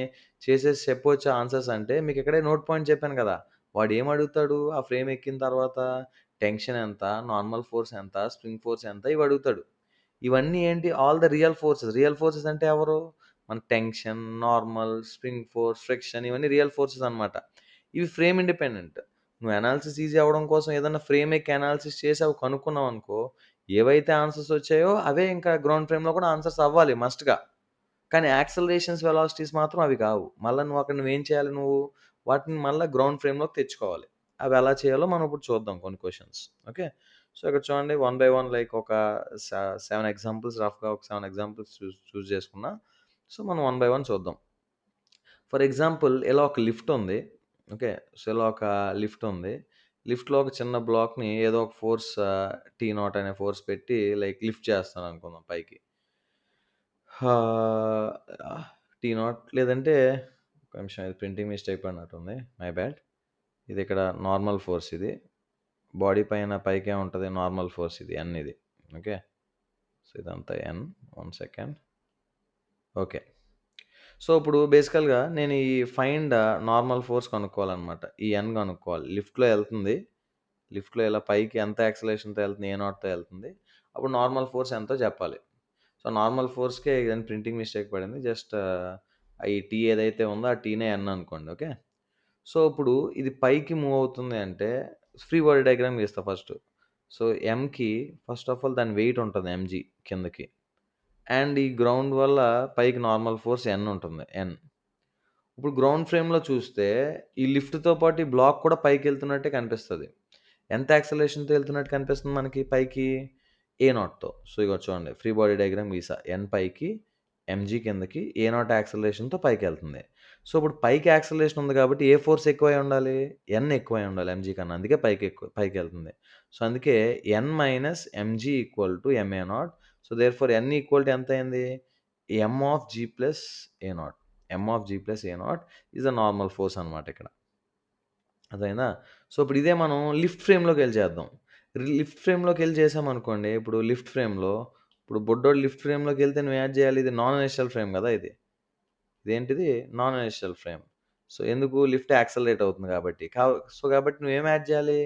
చేసేసి చెప్పొచ్చా ఆన్సర్స్ అంటే మీకిక్కడే నోట్ పాయింట్ చెప్పాను గదా! వాడేమడుగుతాడు ఆ ఫ్రేమ్ ఎక్కిన తర్వాత? టెన్షన్ ఎంత? నార్మల్ ఫోర్స్ ఎంత? స్ప్రింగ్ ఫోర్స్ ఎంత? ఇవడుగుతాడు. ఇవన్నీ ఏంటి? All the real forces. Real forces అంటే ఎవరు? మన tension, normal, spring force, friction ఇవన్నీ రియల్ ఫోర్సెస్ అనమాట. ఇవి ఫ్రేమ్ ఇండిపెండెంట్. నువ్వు అనాలిసిస్ ఈజీ అవ్వడం కోసం ఏదన్నా ఫ్రేమ్ ఎక్కి అనాలిసిస్ చేసి అవి కనుక్కున్నావనుకో, ఏవైతే ఆన్సర్స్ వచ్చాయో అవే ఇంకా గ్రౌండ్ ఫ్రేమ్‌లో కూడా ఆన్సర్స్ అవ్వాలి మస్ట్‌గా. కానీ యాక్సెలరేషన్స్, వెలాసిటీస్ మాత్రం అవి కావు. మళ్ళా నువ్వేం చేయాలి నువ్వు? వాటిని మళ్ళా గ్రౌండ్ ఫ్రేమ్‌లోకి తెచ్చుకోవాలి. అవి ఎలా చేయాలో మనం ఇప్పుడు చూద్దాం కొన్ని క్వెషన్స్. ఓకే. సో, ఇక్కడ చూడండి వన్ బై వన్ లైక్ ఒక స 7 ఎగ్జాంపుల్స్, రఫ్‌గా ఒక 7 ఎగ్జాంపుల్స్ చూజ్ చేసుకున్నా. సో, మనం వన్ బై వన్ చూద్దాం. ఫర్ ఎగ్జాంపుల్ ఇలా ఒక లిఫ్ట్ ఉంది. ఓకే. సో, ఇలా ఒక లిఫ్ట్ ఉంది. లిఫ్ట్‌లో ఒక చిన్న బ్లాక్‌ని ఏదో ఒక ఫోర్స్ టీ నాట్ అనే ఫోర్స్ పెట్టి లైక్ లిఫ్ట్ చేస్తున్నాననుకుందాం పైకి. టీ నాట్ లేదంటే ఒక్క నిమిషం, ఇది ప్రింటింగ్ మిస్టేక్ పడినట్టుంది. My bad. ఇది ఇక్కడ నార్మల్ ఫోర్స్ ఇది. బాడీ పైన పైకేముంటది? నార్మల్ ఫోర్స్ ఇది ఎన్ ఇది. ఓకే. సో, ఇదంతా N. One second. Okay. So, ఇప్పుడు బేసికల్‌గా నేను ఈ ఫైండ్ నార్మల్ ఫోర్స్ కనుక్కోవాలనమాట. ఈ ఎన్ కనుక్కోవాలి. లిఫ్ట్‌లో ఎళ్తుంది. లిఫ్ట్‌లో ఇలా పైకి ఎంత యాక్సెలరేషన్‌తో ఎళ్తుంది? ఏ నాట్‌తో ఎళ్తుంది? అప్పుడు నార్మల్ ఫోర్స్ ఎంతో చెప్పాలి. సో, నార్మల్ ఫోర్స్‌కే ఇదేంటి ప్రింటింగ్ మిస్టేక్ పడింది. జస్ట్ ఈ టీ ఏదైతే ఉందో ఆ టీనే ఎన్ అనుకోండి. ఓకే. సో, ఇప్పుడు ఇది పైకి మూవ్ అవుతుంది అంటే ఫ్రీ బాడీ డయాగ్రామ్ గీస్తా ఫస్టు. సో, ఎంకి ఫస్ట్ ఆఫ్ ఆల్ దాని వెయిట్ ఉంటది ఎంజీ కిందకి. అండ్ ఈ గ్రౌండ్ వల్ల పైకి నార్మల్ ఫోర్స్ ఎన్ ఉంటుంది. ఎన్. ఇప్పుడు గ్రౌండ్ ఫ్రేమ్‌లో చూస్తే ఈ లిఫ్ట్‌తో పాటు ఈ బ్లాక్ కూడా పైకెళ్తున్నట్టే కనిపిస్తది. ఎంత యాక్సెలరేషన్‌తో ఎళ్తున్నట్టు కనిపిస్తుంది మనకి పైకి? ఏ నాట్‌తో. సో, ఇగో చూడండి ఫ్రీ బాడీ డయాగ్రామ్ గీసా. ఎన్ పైకి, ఎంజీ కిందకి, ఏ నాట్ యాక్సెలరేషన్‌తో పైకెళ్తుంది. సో, ఇప్పుడు పైకి యాక్సెలరేషన్ ఉంది కాబట్టి ఏ ఫోర్స్ ఎక్కువై ఉండాలి? ఎన్ ఎక్కువై ఉండాలి ఎంజీ కన్నా. అందుకే పైకెళ్తుంది. సో, అందుకే N minus mg equal to ma naught. So, therefore N equal to ఎంతయింది? M of G plus A naught. M of G plus A naught is the normal force అనమాట ఇక్కడ. అర్థమైందా? సో, ఇప్పుడు ఇదే మనం లిఫ్ట్ ఫ్రేమ్‌లోకెళ్ళి చేద్దాం. Lift ఫ్రేమ్‌లోకెళ్ళి చేసామనుకోండి, ఇప్పుడు లిఫ్ట్ ఫ్రేమ్‌లో ఇప్పుడు బుడ్డోడు లిఫ్ట్ ఫ్రేమ్‌లోకెళ్తే నువ్వు యాడ్ చేయాలి. ఇది నాన్ ఇనర్షియల్ ఫ్రేమ్ గదా! ఇది. ఇదేంటిది? Non inertial frame. సో, ఎందుకు? లిఫ్ట్ యాక్సెలరేట్ అవుతుంది కాబట్టి. సో, కాబట్టి నువ్వేం యాడ్ చేయాలి?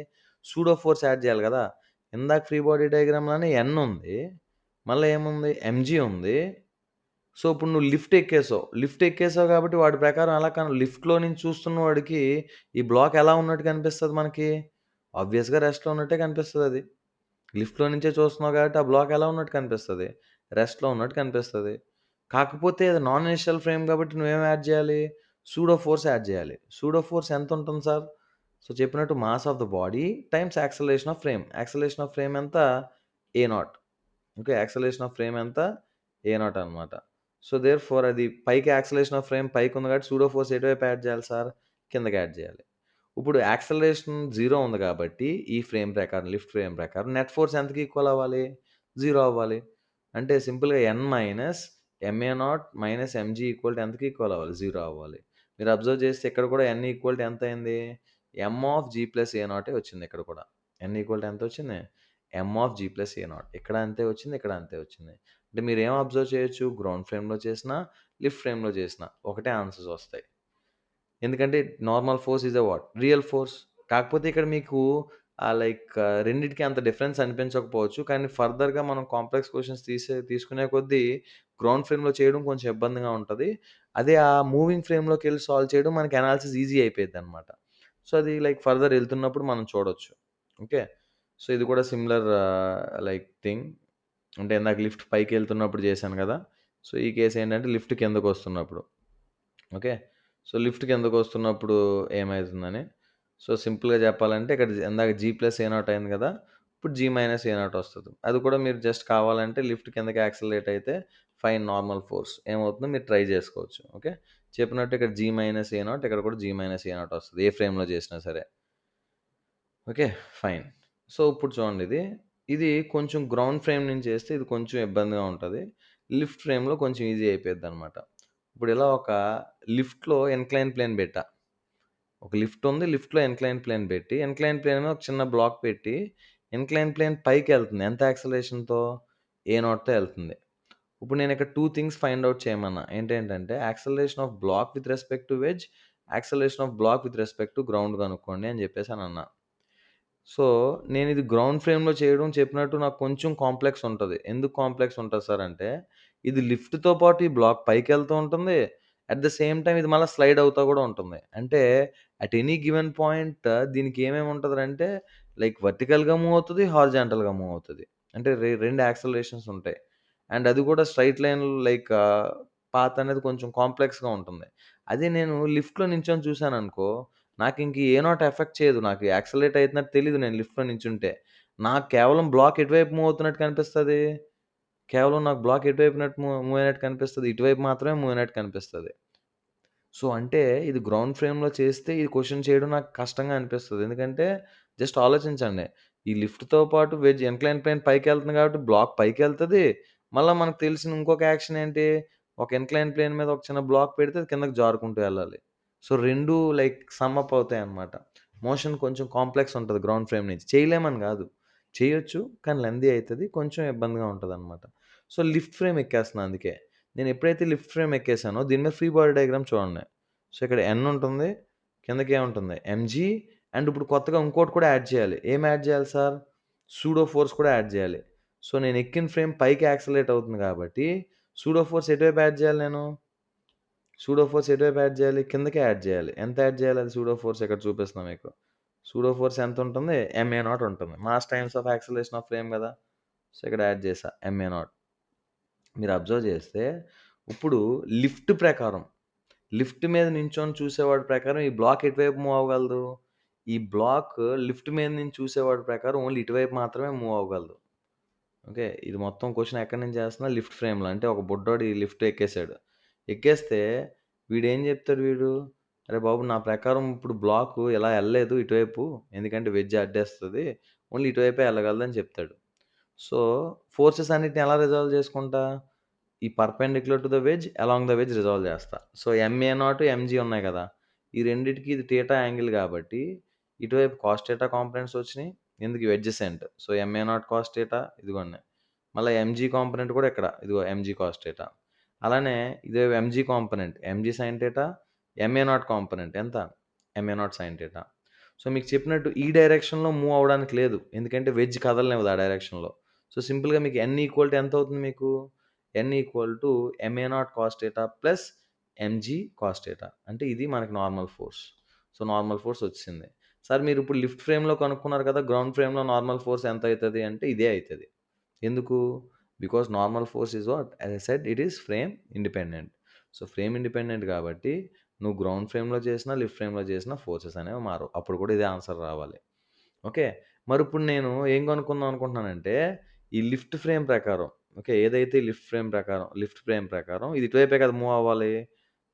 సూడో ఫోర్స్ యాడ్ చేయాలి గదా! ఇందాక ఫ్రీ బాడీ డయాగ్రామ్‌లోనే ఎన్ ఉంది. మళ్ళా ఏముంది? ఎంజీ ఉంది. సో, ఇప్పుడు నువ్వు లిఫ్ట్ ఎక్కేసావు. లిఫ్ట్ ఎక్కేసావు కాబట్టి వాడి ప్రకారం అలా లిఫ్ట్‌లో నుంచి చూస్తున్న వాడికి ఈ బ్లాక్ ఎలా ఉన్నట్టు కనిపిస్తది మనకి? ఆబ్వియస్‌గా రెస్ట్‌లో ఉన్నట్టే కనిపిస్తదది. లిఫ్ట్‌లో నుంచే చూస్తున్నావు కాబట్టి ఆ బ్లాక్ ఎలా ఉన్నట్టు కనిపిస్తది? రెస్ట్‌లో ఉన్నట్టు కనిపిస్తది. కాకపోతే అది నాన్ ఇనర్షియల్ ఫ్రేమ్ కాబట్టి నువ్వేం యాడ్ చేయాలి? సూడో ఫోర్స్ యాడ్ చేయాలి. సూడో ఫోర్స్ ఎంతుంటుంది సార్? సో, చెప్పినట్టు mass of the body times acceleration of frame. Acceleration of frame ఎంత? A naught. Okay. Acceleration of frame ఎంత? ఏ నాట్ అనమాట. సో, దేర్‌ఫోర్ అది పైకి యాక్సలరేషన్ ఆఫ్ ఫ్రేమ్ పైకుంది కాబట్టి సూడో ఫోర్స్ ఎటువైపు యాడ్ చేయాలి సార్? కిందకి యాడ్ చేయాలి. ఇప్పుడు యాక్సలరేషన్ 0 ఉంది కాబట్టి ఈ ఫ్రేమ్ ప్రకారం, లిఫ్ట్ ఫ్రేమ్ ప్రకారం నెట్ ఫోర్స్ ఎంతకి ఈక్వల్ అవ్వాలి? 0 అవ్వాలి. అంటే సింపుల్‌గా N minus ma naught minus mg equal to ఎంతకి ఈక్వల్ అవ్వాలి? 0 అవ్వాలి. మీరు అబ్జర్వ్ చేస్తే ఇక్కడ కూడా ఎన్ ఈక్వల్ టు ఎంత అయింది? M of G plus A నాటే వచ్చింది ఇక్కడ కూడా. ఎన్ ఈక్వల్ టు ఎంత వచ్చింది? M of G plus A naught. ఇక్కడ అంతే వచ్చింది. ఇక్కడ అంతే వచ్చింది. అంటే మీరేం అబ్జర్వ్ చేయొచ్చు? గ్రౌండ్ ఫ్రేమ్‌లో చేసినా, లిఫ్ట్ ఫ్రేమ్‌లో చేసినా ఒకటే ఆన్సర్స్ వస్తాయి. ఎందుకంటే normal force is a what? Real force. కాకపోతే ఇక్కడ మీకు రెండిటికి అంత డిఫరెన్స్ అనిపించకపోవచ్చు. కానీ ఫర్దర్‌గా మనం కాంప్లెక్స్ క్వెషన్స్ తీసుకునే కొద్దీ గ్రౌండ్ ఫ్రేమ్‌లో చేయడం కొంచెం ఇబ్బందిగా ఉంటది. అదే ఆ మూవింగ్ ఫ్రేమ్‌లోకెళ్ళి సాల్వ్ చేయడం మనకి అనాలిసిస్ ఈజీ అయిపోయిద్దనమాట. సో, అది ఫర్దర్ ఎళ్తున్నప్పుడు మనం చూడొచ్చు. ఓకే. సో, ఇది కూడా సిమిలర్ థింగ్. అంటే ఇందాక లిఫ్ట్ పైకెళ్తున్నప్పుడు చేశాను గదా! సో, ఈ కేస్ ఏంటంటే లిఫ్ట్ కిందకొస్తున్నప్పుడు. ఓకే. సో, లిఫ్ట్ కిందకొస్తున్నప్పుడు ఏమైతుందని. సో, సింపుల్‌గా చెప్పాలంటే ఇక్కడ ఇందాక జీ ప్లస్ ఏ నాట్ అయింది గదా! ఇప్పుడు జీ మైనస్ ఏ నాట్ వస్తది. అది కూడా మీరు జస్ట్ కావాలంటే లిఫ్ట్ కిందకి యాక్సిలరేట్ అయితే ఫైండ్ నార్మల్ ఫోర్స్ ఏమవుతుందో మీరు ట్రై చేసుకోవచ్చు. ఓకే. చెప్పినట్టు ఇక్కడ జీ మైనస్ ఏ నాట్ ఇక్కడ కూడా జీ మైనస్ ఏ నాట్ వస్తది. ఏ ఫ్రేమ్‌లో చేసినా సరే. ఓకే. ఫైన్. సో, ఇప్పుడు చూడండి ఇది. ఇది కొంచెం గ్రౌండ్ ఫ్రేమ్ నుంచి చేస్తే ఇది కొంచెం ఇబ్బందిగా ఉంటది. లిఫ్ట్ ఫ్రేమ్‌లో కొంచెం ఈజీ అయిపోయిద్దనమాట. ఇప్పుడు ఇలా ఒక లిఫ్ట్‌లో ఇన్‌క్లైన్ ప్లేన్ బెట్టా. ఒక లిఫ్ట్ ఉంది. లిఫ్ట్‌లో ఇన్‌క్లైన్ ప్లేన్ పెట్టి, ఇన్‌క్లైన్ ప్లేన్ మీద ఒక చిన్న బ్లాక్ పెట్టి, ఇన్‌క్లైన్ ప్లేన్ పైకెళ్తుంది. ఎంత యాక్సలరేషన్‌తో? ఏ నాట్‌తో ఎళ్తుంది. ఇప్పుడు నేను ఇక్కడ 2 థింగ్స్ ఫైండ్ ఔట్ చేయమన్నా. ఏంటేంటంటే acceleration of block with respect to wedge, acceleration of block with respect to ground కనుక్కోండి అని చెప్పేసనన్నా. సో, నేనిది గ్రౌండ్ ఫ్రేమ్‌లో చేయడం చెప్పినట్టు నాకు కొంచెం కాంప్లెక్స్ ఉంటది. ఎందుకు కాంప్లెక్స్ ఉంటది సార్ అంటే, ఇది లిఫ్ట్‌తో పాటు ఈ బ్లాక్ పైకెళ్తూ ఉంటుంది. అట్ ద సేమ్ టైమ్ ఇది మళ్ళా స్లైడ్ అవుతా గూడా ఉంటుంది. అంటే అట్ ఎనీ గివెన్ పాయింట్ దీనికి ఏమేమి ఉంటదంటే వర్టికల్‌గా మూవ్ అవుతది, హారిజాంటల్‌గా మూవ్ అవుతది. అంటే 2 యాక్సలరేషన్స్ ఉంటాయి. అండ్ అది కూడా స్ట్రెయిట్ లైన్ పాత్ అనేది కొంచెం కాంప్లెక్స్‌గా ఉంటుంది. అదే నేను లిఫ్ట్‌లో నించొని చూసాననుకో నాకింక ఏ నాట్ ఎఫెక్ట్ చేయదు. నాకు యాక్సలరేట్ అయితున్నట్టు తెలీదు నేను లిఫ్ట్‌లో నించుంటే. నాకు కేవలం బ్లాక్ ఎటువైపు మూవ్ అవుతున్నట్టు కనిపిస్తది? కేవలం నాకు బ్లాక్ ఎటువైపునట్టు మూవ్ అయినట్టు కనిపిస్తది. ఇటువైపు మాత్రమే మూవ్ అయినట్టు కనిపిస్తది. సో, అంటే ఇది గ్రౌండ్ ఫ్రేమ్‌లో చేస్తే ఈ క్వెషన్ చేయడం నాకు కష్టంగా అనిపిస్తది. ఎందుకంటే జస్ట్ ఆలోచించండి. ఈ లిఫ్ట్‌తో పాటు ఇన్‌క్లైన్ ప్లేన్ పైకెళ్తుంది కాబట్టి బ్లాక్ పైకెళ్తది. మళ్ళా మనకు తెలిసిన ఇంకొక యాక్షన్ ఏంటి? ఒక ఇన్‌క్లైన్ ప్లేన్ మీద ఒక చిన్న బ్లాక్ పెడితే అది కిందకి జారుకుంటూ ఎళ్ళాలి. సో, 2 సమ్ అప్ అవుతాయన్నమాట. మోషన్ కొంచెం కాంప్లెక్స్ ఉంటది గ్రౌండ్ ఫ్రేమ్ నుంచి. చేయలేమని గాదు. చేయొచ్చు. కానీ లెంథీ అయితది. కొంచెం ఇబ్బందిగా ఉంటదన్నమాట. సో, లిఫ్ట్ ఫ్రేమ్ ఎక్కేస్తున్నా అందుకే. నేను ఎప్పుడైతే లిఫ్ట్ ఫ్రేమ్ ఎక్కేసానో దీని మీద ఫ్రీ బాడీ డయాగ్రామ్ చూడండి. సో, ఇక్కడ ఎన్ ఉంటుంది. కిందకేముంటుంది? ఎంజీ అండ్ ఇప్పుడు కొత్తగా ఇంకోటి కూడా యాడ్ చేయాలి. ఏం యాడ్ చేయాలి సార్? సూడో ఫోర్స్ కూడా యాడ్ చేయాలి. సో, నేను ఎక్కిన ఫ్రేమ్ పైకి యాక్సిలరేట్ అవుతుంది కాబట్టి సూడో ఫోర్స్ ఎటువైపు యాడ్ చేయాలి నేను? సూడో ఫోర్స్ ఎటువైపు యాడ్ చేయాలి? కిందకే యాడ్ చేయాలి. ఎంత యాడ్ చేయాలి అది సూడో ఫోర్స్ ఇక్కడ చూపిస్తున్నా మీకు. సూడో ఫోర్స్ ఎంతుంటుంది? ఎంఏ నాట్ ఉంటుంది. Mass times of acceleration of frame గదా! సో, ఇక్కడ యాడ్ చేశా ఎంఏ నాట్. మీరు అబ్జర్వ్ చేస్తే ఇప్పుడు లిఫ్ట్ ప్రకారం లిఫ్ట్ మీద నించొని చూసేవాడి ప్రకారం ఈ బ్లాక్ ఎటువైపు మూవ్ అవ్వగలదు? ఈ బ్లాక్ లిఫ్ట్ మీద నుంచి చూసేవాడి ప్రకారం ఓన్లీ ఇటువైపు మాత్రమే మూవ్ అవ్వగలదు. ఓకే. ఇది మొత్తం క్వెషన్ ఎక్కడి నుంచి చేస్తున్నా లిఫ్ట్ ఫ్రేమ్‌లో. అంటే ఒక బుడ్డోడు ఈ లిఫ్ట్ ఎక్కేసాడు. ఎక్కేస్తే వీడేం చెప్తాడు వీడు? "అరే బాబు! నా ప్రకారం ఇప్పుడు బ్లాకు ఇలా ఎళ్ళలేదు ఇటువైపు. ఎందుకంటే వెడ్జ్ అడ్డేస్తది. ఓన్లీ ఇటువైపే ఎళ్ళగలదని" చెప్తాడు. సో, ఫోర్సెస్ అన్నిటిని ఎలా రిజాల్వ్ చేసుకుంటా? ఈ perpendicular to the wedge, along the wedge resolve చేస్తా. సో, ఎంఏ నాట్, ఎంజీ ఉన్నాయి కదా! ఈ రెండిటికి ఇది థీటా యాంగిల్ కాబట్టి, ఇటువైపు కాస్ థీటా కాంపోనెంట్స్ వచ్చినియి. ఎందుకు adjacent. So, MA naught cos theta ఇదిగోండి. మళ్ళా ఎంజీ కాంపోనెంట్ కూడా ఇక్కడ. ఇదిగో ఎంజీ కాస్ థీటా. అలానే ఇదే mg component mg sine theta, ma naught component ఎంత? Ma naught sine theta. So, మీకు చెప్పినట్టు ఈ డైరెక్షన్‌లో మూవ్ అవ్వడానికి లేదు. ఎందుకంటే వెడ్జ్ కదలనివ్వదు ఆ డైరెక్షన్‌లో. సో, సింపుల్‌గా మీకు ఎన్ ఈక్వల్ టు ఎంతవుతుంది మీకు? N equal to ma naught cos theta plus mg cos theta. అంటే ఇది మనకి normal force. So, normal force ఒచ్చేసింది. సార్ మీరిప్పుడు లిఫ్ట్ ఫ్రేమ్‌లో కనుక్కున్నారు కదా! గ్రౌండ్ ఫ్రేమ్‌లో నార్మల్ ఫోర్స్ ఎంతయితది అంటే ఇదే అయితది. ఎందుకు? Because normal force is what? As I said it is frame independent. So, frame independent కాబట్టి నువ్వు గ్రౌండ్ ఫ్రేమ్‌లో చేసినా, లిఫ్ట్ ఫ్రేమ్‌లో చేసినా ఫోర్సెస్ అనేవి మారవు. అప్పుడు కూడా ఇదే ఆన్సర్ రావాలి. ఓకే. మరిప్పుడు నేను ఏం కనుక్కుందాం అనుకుంటున్నానంటే, ఈ లిఫ్ట్ ఫ్రేమ్ ప్రకారం ఓకే. ఏదైతే లిఫ్ట్ ఫ్రేమ్ ప్రకారం ఇది ఇటువైపే కదా మూవ్ అవ్వాలి.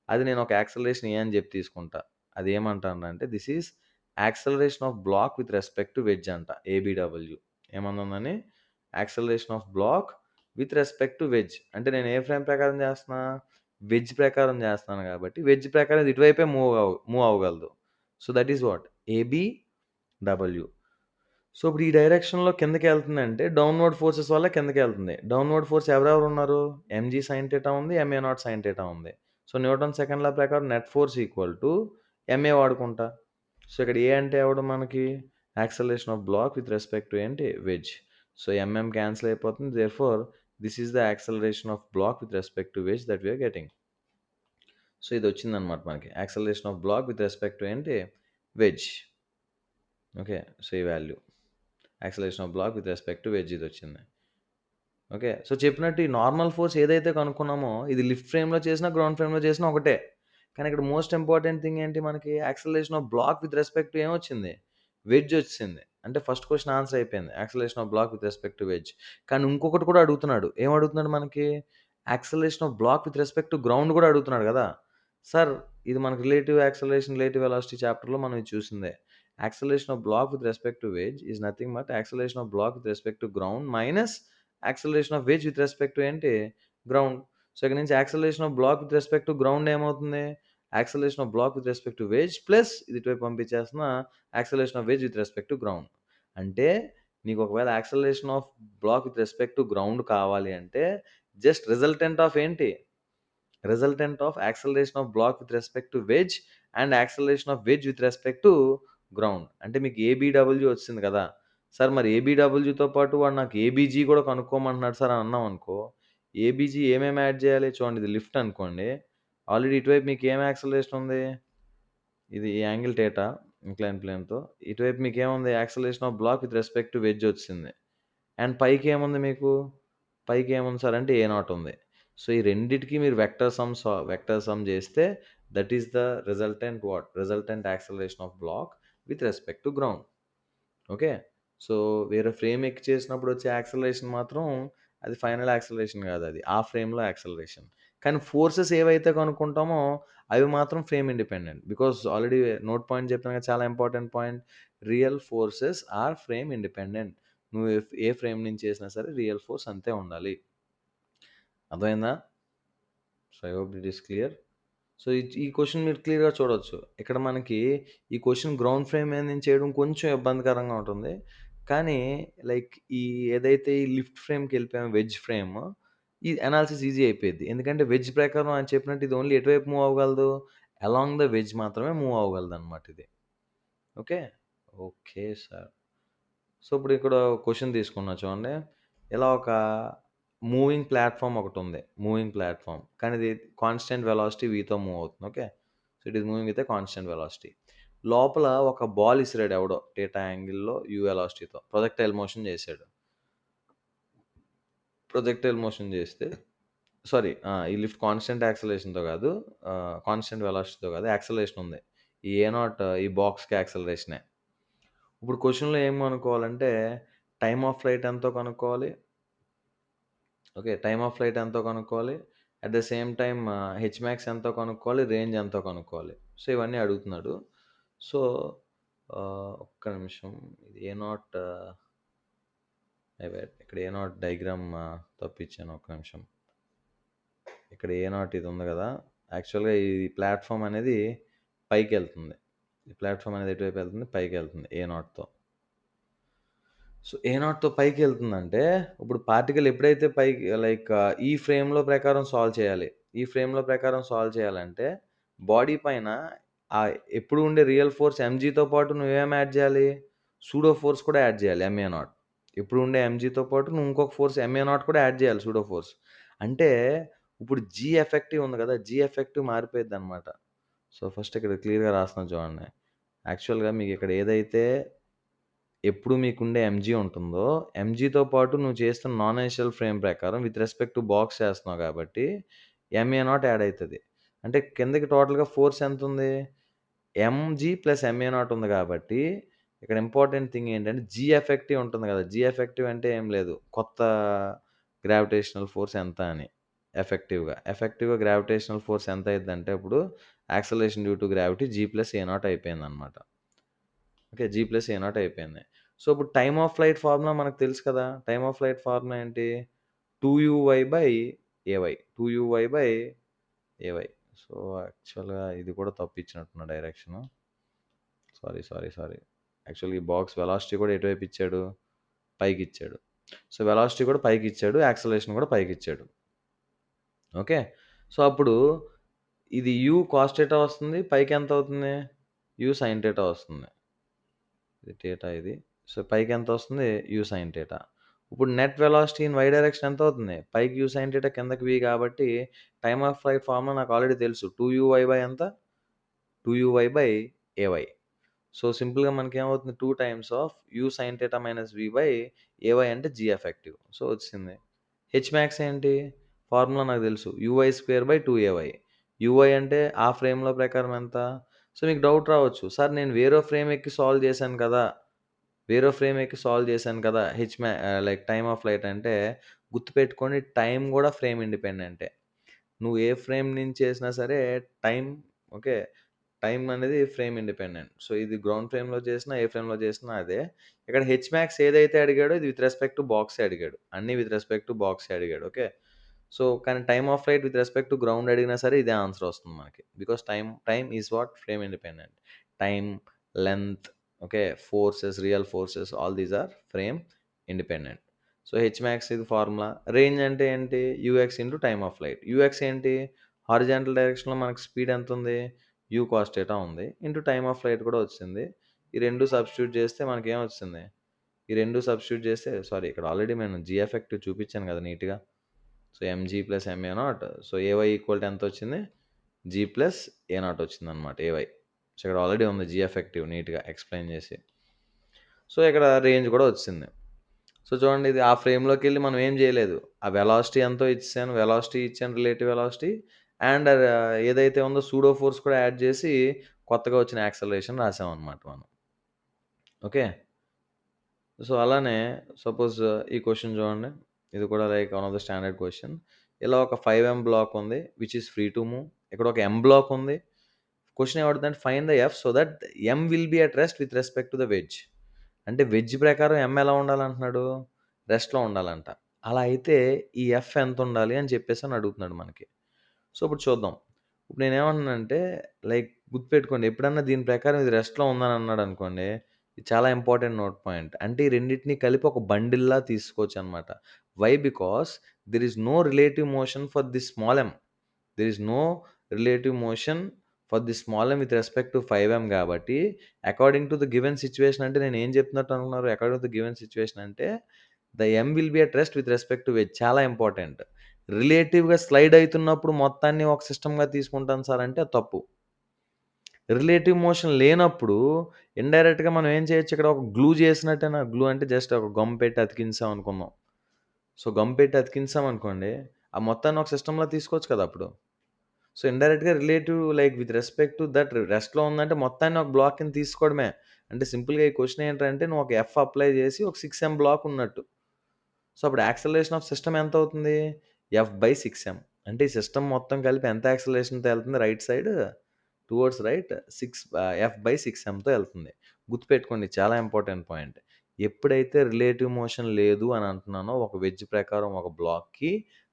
అది నేను ఒక యాక్సలరేషన్ ఏ అని చెప్పి తీసుకుంటా. అదేమంటానంటే this is acceleration of block with respect to wedge అంట. ఏబీడబ్ల్యూ. ఏమన్నానని? Acceleration of block with respect to wedge. అంటే నేను ఏ ఫ్రేమ్ ప్రకారం చేస్తున్నా? వెడ్జ్ ప్రకారం చేస్తున్నాను కాబట్టి, వెడ్జ్ ప్రకారం ఇది ఇటువైపే మూవ్ అవ్వగలదు. So, that is what? ABW. So, ఇప్పుడు ఈ డైరెక్షన్‌లో కిందకెళ్తుందంటే డౌన్‌వర్డ్ ఫోర్సెస్ వల్ల కిందకెళ్తుంది. డౌన్‌వర్డ్ ఫోర్స్ ఎవరెవరు ఉన్నారు? ఎంజీ సైన్ థీటా ఉంది. ఎంఏ నాట్ సైన్ థీటా ఉంది. సో, న్యూటన్ సెకండ్ లా ప్రకారం net force equal to ma వాడుకుంటా. సో, ఇక్కడ ఏ అంటే ఎవడు మనకి? Acceleration of block with respect to ఏంటి? వెడ్జ్. సో, ఎంఎం క్యాన్సిల్ అయిపోతుంది. Therefore this is the acceleration of block with respect to wedge that we are getting. So, ఇదొచ్చిందనమాట మనకి. Acceleration of block with respect to ఏంటి? Wedge. Okay. So, ఈ value. Acceleration of block with respect to wedge ఇదొచ్చింది. Okay. So, చెప్పినట్టు ఈ normal force ఏదైతే కనుక్కున్నామో ఇది lift ఫ్రేమ్‌లో చేసినా, గ్రౌండ్ ఫ్రేమ్‌లో చేసినా ఒకటే. కానీ ఇక్కడ మోస్ట్ ఇంపార్టెంట్ థింగ్ ఏంటి మనకి? Acceleration of block with respect to ఏమొచ్చింది? వెడ్జ్ ఒచ్చేసింది. అంటే ఫస్ట్ క్వెషన్ ఆన్సర్ అయిపోయింది. Acceleration of block with respect to wedge. కానీ ఇంకొకటి కూడా అడుగుతున్నాడు. ఏం అడుగుతున్నాడు మనకి? Acceleration of block with respect to ground గూడా అడుగుతున్నాడు గదా! సార్ ఇది మనకి రిలేటివ్ యాక్సలరేషన్, రిలేటివ్ వెలాసిటీ చాప్టర్‌లో మనం ఇది చూసిందే. Acceleration of block with respect to wedge is nothing but acceleration of block with respect to ground minus acceleration of wedge with respect to ఏంటి? గ్రౌండ్. సో, ఇక్కడ నుంచి acceleration of block with respect to ground ఏమవుతుంది? Acceleration of block with respect to wedge plus ఇది ఇటువైపు పంపించేస్తున్నా acceleration of wedge with respect to ground. అంటే నీకు ఒకవేళ acceleration of block with respect to ground కావాలి అంటే జస్ట్ రిజల్టెంట్ ఆఫ్ ఏంటి? Resultant of acceleration of block with respect to wedge and acceleration of wedge with respect to ground. అంటే మీకు ఏబీడబ్ల్యూ వచ్చింది కదా! సార్ మరి ఏబీడబ్ల్యూతో పాటు వాడు నాకు ఏబీజీ కూడా కనుక్కోమంటున్నాడు సార్ అని అన్నామనుకో, ఏబీజీ ఏమేమి యాడ్ చేయాలి? చూడండి ఇది లిఫ్ట్ అనుకోండి. ఆల్రెడీ ఇటువైపు మీకు ఏం యాక్సలరేషన్ ఉంది? ఇది ఈ యాంగిల్ థీటా ఇంక్లైన్ ప్లేన్‌తో. ఇటువైపు మీకేముంది? Acceleration of block with respect to wedge వచ్చింది. అండ్ పైకేముంది మీకు? పైకేముంది సార్ అంటే ఏ నాట్ ఉంది. సో, ఈ రెండిటికి మీరు వెక్టర్ సమ్ చేస్తే that is the resultant what? Resultant acceleration of block with respect to ground. Okay. So, వేరే ఫ్రేమ్ ఎక్కి చేసినప్పుడు వచ్చే యాక్సలరేషన్ మాత్రం అది ఫైనల్ యాక్సలరేషన్ కాదది. ఆ ఫ్రేమ్‌లో యాక్సలరేషన్. కానీ ఫోర్సెస్ ఏవైతే కనుక్కుంటామో అవి మాత్రం frame independent. Because already note point చెప్పాను కదా! చాలా important point. Real forces are frame independent. నువ్వు ఏ ఫ్రేమ్ నుంచి చేసినా సరే రియల్ ఫోర్స్ అంతే ఉండాలి. అర్థమైందా? So, I hope it is clear. So, ఈ క్వెషన్ మీరు క్లియర్‌గా చూడొచ్చు. ఇక్కడ మనకి ఈ క్వెషన్ గ్రౌండ్ ఫ్రేమ్ మీద నుంచి చేయడం కొంచెం ఇబ్బందికరంగా ఉంటుంది. కానీ లైక్ ఏదైతే ఈ లిఫ్ట్ ఫ్రేమ్‌కెళ్ళిపోయామో వెడ్జ్ ఫ్రేమ్, ఈ అనాలిసిస్ ఈజీ అయిపోయిద్ది. ఎందుకంటే వెడ్జ్ ప్రకారం ఆయన చెప్పినట్టు ఇది ఓన్లీ ఎటువైపు మూవ్ అవ్వగలదు? అలాంగ్ ద వెడ్జ్ మాత్రమే మూవ్ అవ్వగలదనమాట ఇది. ఓకే. Okay sir. సో, ఇప్పుడు ఇక్కడ క్వెషన్ తీసుకున్నా చూడండి. ఇలా ఒక మూవింగ్ ప్లాట్‌ఫార్మ్ ఒకటుంది. Moving platform. కానీ ఇది కాన్స్టెంట్ వెలాసిటీ వీతో మూవ్ అవుతుంది. Okay. So, it is moving with a constant velocity. లోపల ఒక బాల్ ఇసిరాడు ఎవడో థీటా యాంగిల్‌లో యూ వెలాసిటీతో. ప్రొజెక్టైల్ మోషన్ చేశాడు. ప్రొజెక్టైల్ మోషన్ చేస్తే ఈ లిఫ్ట్ కాన్స్టెంట్ యాక్సలరేషన్‌తో కాదు. కాన్స్టెంట్ వెలాసిటీతో కాదు. యాక్సలరేషన్ ఉంది. ఈ ఏ నాట్ ఈ బాక్స్‌కి యాక్సలరేషనే. ఇప్పుడు క్వెషన్‌లో ఏం కనుక్కోవాలంటే టైమ్ ఆఫ్ ఫ్లైట్ ఎంతో కనుక్కోవాలి. ఓకే. టైమ్ ఆఫ్ ఫ్లైట్ ఎంతో కనుక్కోవాలి. అట్ ద సేమ్ టైమ్ హెచ్‌మాక్స్ ఎంతో కనుక్కోవాలి. రేంజ్ ఎంతో కనుక్కోవాలి. సో, ఇవన్నీ అడుగుతున్నాడు. సో, ఒక్క నిమిషం. ఇది ఏ నాట్ ఇక్కడ ఏ నాట్ డయాగ్రామ్ తప్పిచ్చాను. ఒక్క నిమిషం. ఇక్కడ ఏ నాట్ ఇది ఉంది కదా! యాక్చువల్‌గా ఈ ప్లాట్‌ఫార్మ్ అనేది పైకెళ్తుంది. ఈ ప్లాట్‌ఫార్మ్ అనేది ఎటువైపు వెళ్తుంది? పైకెళ్తుంది ఏ నాట్‌తో. సో, ఏ నాట్‌తో పైకెళ్తుందంటే, ఇప్పుడు పార్టికల్ ఎప్పుడైతే పైకి ఈ ఫ్రేమ్‌లో ప్రకారం సాల్వ్ చేయాలి. ఈ ఫ్రేమ్‌లో ప్రకారం సాల్వ్ చేయాలంటే, బాడీ పైన ఎప్పుడు ఉండే రియల్ ఫోర్స్ ఎంజీతో పాటు నువ్వేం యాడ్ చేయాలి? సూడో ఫోర్స్ కూడా యాడ్ చేయాలి ఎంఏ నాట్. ఎప్పుడు ఉండే ఎంజీతో పాటు నువ్వు ఇంకొక ఫోర్స్ ఎంఏ నాట్ కూడా యాడ్ చేయాలి సూడో ఫోర్స్. అంటే ఇప్పుడు జీ ఎఫెక్టివ్ ఉంది కదా! జీ ఎఫెక్టివ్ మారిపోయిద్దనమాట. సో, ఫస్ట్ ఇక్కడ క్లియర్‌గా రాస్తున్నాను చూడండి. యాక్చువల్‌గా మీకిక్కడ ఏదైతే ఎప్పుడు మీకుండే ఎంజీ ఉంటుందో, ఎంజీతో పాటు నువ్వు చేస్తున్న నాన్ ఐషియల్ ఫ్రేమ్ ప్రకారం విత్ రెస్పెక్ట్ టు బాక్స్ చేస్తున్నావు కాబట్టి, ఎంఏ నాట్ యాడ్ అయితది. అంటే కిందకి టోటల్‌గా ఫోర్స్ ఎంతుంది? ఎంజీ ప్లస్ ఎంఏ నాట్ ఉంది కాబట్టి, ఇక్కడ ఇంపార్టెంట్ థింగ్ ఏంటంటే, జీ ఎఫెక్టివ్ ఉంటుంది కదా! జీ ఎఫెక్టివ్ అంటే ఏం లేదు. కొత్త గ్రావిటేషనల్ ఫోర్స్ ఎంత అని ఎఫెక్టివ్‌గా గ్రావిటేషనల్ ఫోర్స్ ఎంత అయిద్దంటే ఇప్పుడు acceleration due to gravity G+a0 అయిపోయిందనమాట. ఓకే. G+a0 అయిపోయింది. సో, ఇప్పుడు టైమ్ ఆఫ్ ఫ్లైట్ ఫార్ములా మనకు తెలుసు కదా! టైమ్ ఆఫ్ ఫ్లైట్ ఫార్ములా ఏంటి? 2uy/ay 2uy/ay. సో, యాక్చువల్‌గా ఇది కూడా తప్పిచ్చినట్టున్నా డైరెక్షను. సారీ. యాక్చువల్‌గా ఈ బాక్స్ వెలాసిటీ కూడా ఎటువైపు ఇచ్చాడు? పైకిచ్చాడు. సో, వెలాసిటీ కూడా పైకిచ్చాడు. యాక్సలరేషన్ కూడా పైకిచ్చాడు. ఓకే. సో, అప్పుడు ఇది u కాస్ థీటా వస్తుంది. పైకెంతవుతుంది? u సైన్ థీటా వస్తుంది. ఇది థీటా ఇది. సో, పైకెంతొస్తుంది? u sine theta. ఇప్పుడు net velocity in y direction ఎంతవుతుంది? పైకి u సైన్ థీటా, కిందకి v కాబట్టి టైమ్ ఆఫ్ ఫ్లైట్ ఫార్ములా నాకు ఆల్రెడీ తెలుసు. 2uy ఎంత? 2uy/ay. సో, సింపుల్‌గా మనకేమవుతుంది 2 times of u sin θ - v/ay అంటే g ఎఫెక్టివ్. సో, వచ్చింది. హెచ్‌మాక్స్ ఏంటి? ఫార్ములా నాకు తెలుసు. uy²/2ay. uy అంటే ఆ ఫ్రేమ్‌లో ప్రకారం ఎంత? సో, మీకు డౌట్ రావచ్చు. సార్ నేను వేరే ఫ్రేమ్ ఎక్కి సాల్వ్ చేశాను కదా! లైక్ టైమ్ ఆఫ్ ఫ్లైట్ అంటే గుర్తుపెట్టుకోండి టైమ్ కూడా ఫ్రేమ్ ఇండిపెండెంటే. నువ్వు ఏ ఫ్రేమ్ నుంచి చేసినా సరే టైమ్ ఓకే. టైమ్ అనేది ఫ్రేమ్ ఇండిపెండెంట్. సో, ఇది గ్రౌండ్ ఫ్రేమ్‌లో చేసినా, ఏ ఫ్రేమ్‌లో చేసినా అదే. ఇక్కడ హెచ్‌మాక్స్ ఏదైతే అడిగాడో ఇది విత్ రెస్పెక్ట్ టు బాక్సే అడిగాడు. అన్నీ విత్ రెస్పెక్ట్ టు బాక్సే అడిగాడు. ఓకే. సో, కానీ time of flight with respect to ground అడిగినా సరే ఇదే ఆన్సర్ వస్తుంది మనకి. Because time is what? Frame independent. Time, length, okay, forces, real forces all these are frame independent. So, H max ఇది formula. Range అంటే ఏంటి? Ux into time of flight. Ux ఏంటి? Horizontal డైరెక్షన్‌లో మనకి స్పీడ్ ఎంతుంది? u cos θ ఉంది. Into time of flight కూడా వచ్చింది. ఈ 2 సబ్స్టిట్యూట్ చేస్తే మనకేమొచ్చింది? ఈ 2 సబ్స్టిట్యూట్ చేస్తే సారీ ఇక్కడ ఆల్రెడీ నేను g ఎఫెక్టివ్ చూపించాను కదా నీట్‌గా. So, mg + ma0 so, ay equal to ఎంతొచ్చింది? g+a0 వచ్చిందనమాట ay. సో, ఇక్కడ ఆల్రెడీ ఉంది g ఎఫెక్టివ్ నీట్‌గా ఎక్స్‌ప్లెయిన్ చేసి. సో, ఇక్కడ రేంజ్ కూడా వచ్చింది. సో, చూడండి ఇది ఆ ఫ్రేమ్‌లోకెళ్ళి మనం ఏం చేయలేదు. ఆ వెలాసిటీ ఎంతో ఇచ్చేసాను. వెలాసిటీ ఇచ్చాను రిలేటివ్ వెలాసిటీ అండ్ ఏదైతే ఉందో సూడో ఫోర్స్ కూడా యాడ్ చేసి కొత్తగా వచ్చిన యాక్సలరేషన్ రాసామనమాట మనం. ఓకే. సో, అలానే సపోజ్ ఈ క్వెషన్ చూడండి. ఇది కూడా like one of the standard question. ఇలా ఒక 5m బ్లాక్ ఉంది which is free to move. ఇక్కడ ఒక m బ్లాక్ ఉంది. క్వెషన్ ఏమడుగుతుందంటే find the f so that m will be at rest with respect to the wedge. అంటే wedge ప్రకారం m ఎలా ఉండాలంటున్నాడు? రెస్ట్‌లో ఉండాలంట. అలా అయితే ఈ f ఎంతుండాలి అని చెప్పేసని అడుగుతున్నాడు మనకి. సో, ఇప్పుడు చూద్దాం. ఇప్పుడు నేనేమంటున్నానంటే లైక్ గుర్తుపెట్టుకోండి ఎప్పుడన్నా దీని ప్రకారం ఇది రెస్ట్‌లో ఉందని అన్నాడనుకోండి, ఇది చాలా ఇంపార్టెంట్ నోట్ పాయింట్. అంటే ఈ రెండిటిని కలిపి ఒక బండిల్‌లా తీసుకోవచ్చనమాట. Why? Because there is no relative motion for this small m. There is no relative motion for this small m with respect to 5m కాబట్టి according to the given situation అంటే నేనేం చెప్తున్నట్టు అనుకున్నారు? According to the given situation అంటే the m will be at rest with respect to wedge చాలా important. రిలేటివ్‌గా slide అయితున్నప్పుడు మొత్తాన్ని ఒక సిస్టమ్‌గా తీసుకుంటాను సార్ అంటే అది తప్పు. రిలేటివ్ మోషన్ లేనప్పుడు ఇండైరెక్ట్‌గా మనం ఏం చేయొచ్చు ఇక్కడ ఒక గ్లూ చేసినట్టేనా గ్లూ అంటే జస్ట్ ఒక గమ్ పెట్టి అతికించాం అనుకుందాం. సో, గమ్ పెట్టి అతికించామనుకోండి, ఆ మొత్తాన్ని ఒక సిస్టమ్‌లా తీసుకోవచ్చు కదా అప్పుడు. సో, ఇండైరెక్ట్‌గా relative like with respect to that రెస్ట్‌లో ఉందంటే మొత్తాన్ని ఒక బ్లాక్ కింద తీసుకోవడమే. అంటే సింపుల్‌గా ఈ క్వెషన్ ఏంటంటే నువ్వు ఒక ఎఫ్ అప్లై చేసి ఒక 6m బ్లాక్ ఉన్నట్టు. సో, అప్పుడు యాక్సలరేషన్ ఆఫ్ సిస్టమ్ ఎంతవుతుంది? F/6m. అంటే ఈ సిస్టమ్ మొత్తం కలిపి ఎంత యాక్సలరేషన్‌తో ఎళ్తుంది రైట్ సైడ్ టువర్డ్స్ రైట్ F/6mతో ఎళ్తుంది. గుర్తుపెట్టుకోండి చాలా ఇంపార్టెంట్ పాయింట్. ఎప్పుడైతే రిలేటివ్ మోషన్ లేదు అని అంటున్నానో ఒక వెడ్జ్ ప్రకారం ఒక బ్లాక్‌కి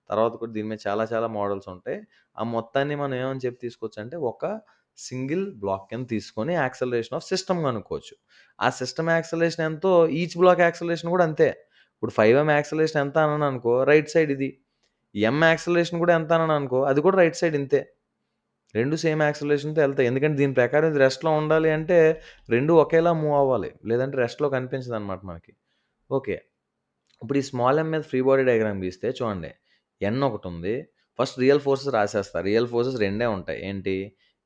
తర్వాత కూడా దీని మీద చాలా చాలా మోడల్స్ ఉంటాయి. ఆ మొత్తాన్ని మనం ఏమని చెప్పి తీసుకోవచ్చంటే ఒక సింగిల్ బ్లాక్ కింద తీసుకొని యాక్సలరేషన్ ఆఫ్ సిస్టమ్ కనుక్కోవచ్చు. ఆ సిస్టమ్ యాక్సలరేషన్ ఎంతో ఈచ్ బ్లాక్ యాక్సలరేషన్ కూడా అంతే. ఇప్పుడు 5m యాక్సలరేషన్ ఎంత అన్నాననుకో రైట్ సైడ్ ఇది. m యాక్సలరేషన్ కూడా ఎంత అన్నాననుకో అది కూడా రైట్ సైడ్ ఇంతే. 2 సేమ్ యాక్సలరేషన్‌తో ఎళ్తాయి. ఎందుకంటే దీని ప్రకారం ఇది రెస్ట్‌లో ఉండాలి అంటే 2 ఒకేలా మూవ్ అవ్వాలి. లేదంటే రెస్ట్‌లో కనిపించదనమాట మనకి. ఓకే. ఇప్పుడు ఈ స్మాల్ m మీద ఫ్రీ బాడీ డయాగ్రామ్ గీస్తే చూడండి. n ఒకటుంది. ఫస్ట్ రియల్ ఫోర్సెస్ రాసేస్తా. రియల్ ఫోర్సెస్ రెండే ఉంటాయి. ఏంటి?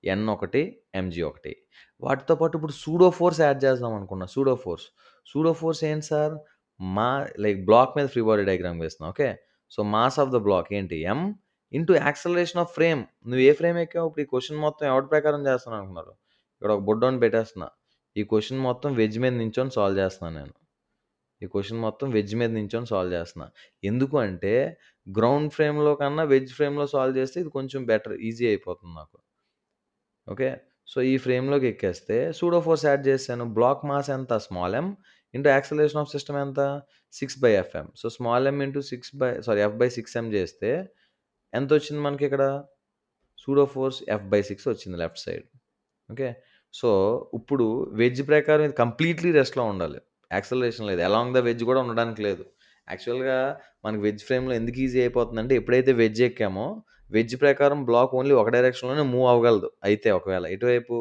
n1, mg1. వాటితో పాటు ఇప్పుడు సూడో ఫోర్స్ యాడ్ చేద్దాం అనుకున్నా. Pseudo force. సూడో ఫోర్స్ ఏంటి సార్? మా లైక్ బ్లాక్ మీద ఫ్రీ బాడీ డయాగ్రామ్ గీస్తున్నా. Okay. So, mass of the block ఏంటి? m into acceleration of frame. నువ్వు ఏ ఫ్రేమ్ ఎక్కావు? ఇప్పుడు ఈ క్వెషన్ మొత్తం ఎవడి ప్రకారం చేస్తున్నాను అనుకున్నారు? ఇక్కడ ఒక బుడ్డోడిని పెట్టేస్తున్నా. ఈ క్వెషన్ మొత్తం వెడ్జ్ మీద నించొని సాల్వ్ చేస్తున్నాను నేను. ఈ క్వెషన్ మొత్తం వెజ్ మీద నించొని సాల్వ్ చేస్తున్నా. ఎందుకు అంటే గ్రౌండ్ ఫ్రేమ్‌లో కన్నా వెజ్ ఫ్రేమ్‌లో సాల్వ్ చేస్తే ఇది కొంచెం బెటర్ ఈజీ అయిపోతుంది నాకు. ఓకే. సో, ఈ ఫ్రేమ్‌లోకి ఎక్కేస్తే సూడో ఫోర్స్ యాడ్ చేశాను. బ్లాక్ మాస్ ఎంత? Small M into acceleration of system ఎంత? 6/Fm. సో, స్మాల్ ఎమ్ ఇంటూ F/6m చేస్తే ఎంతొచ్చింది మనకిక్కడ? సూడో ఫోర్స్ F/6 వచ్చింది లెఫ్ట్ సైడ్. ఓకే. సో, ఇప్పుడు వెజ్ ప్రకారం ఇది కంప్లీట్‌లీ రెస్ట్‌లో ఉండాలి. యాక్సలరేషన్ లేదు. అలాంగ్ ద వెజ్ కూడా ఉండడానికి లేదు. యాక్చువల్‌గా మనకి వెజ్ ఫ్రేమ్‌లో ఎందుకు ఈజీ అయిపోతుందంటే ఎప్పుడైతే వెజ్ ఎక్కామో, వెజ్ ప్రకారం బ్లాక్ ఓన్లీ ఒక డైరెక్షన్‌లోనే మూవ్ అవ్వగలదు. అయితే ఒకవేళ ఎటువైపు?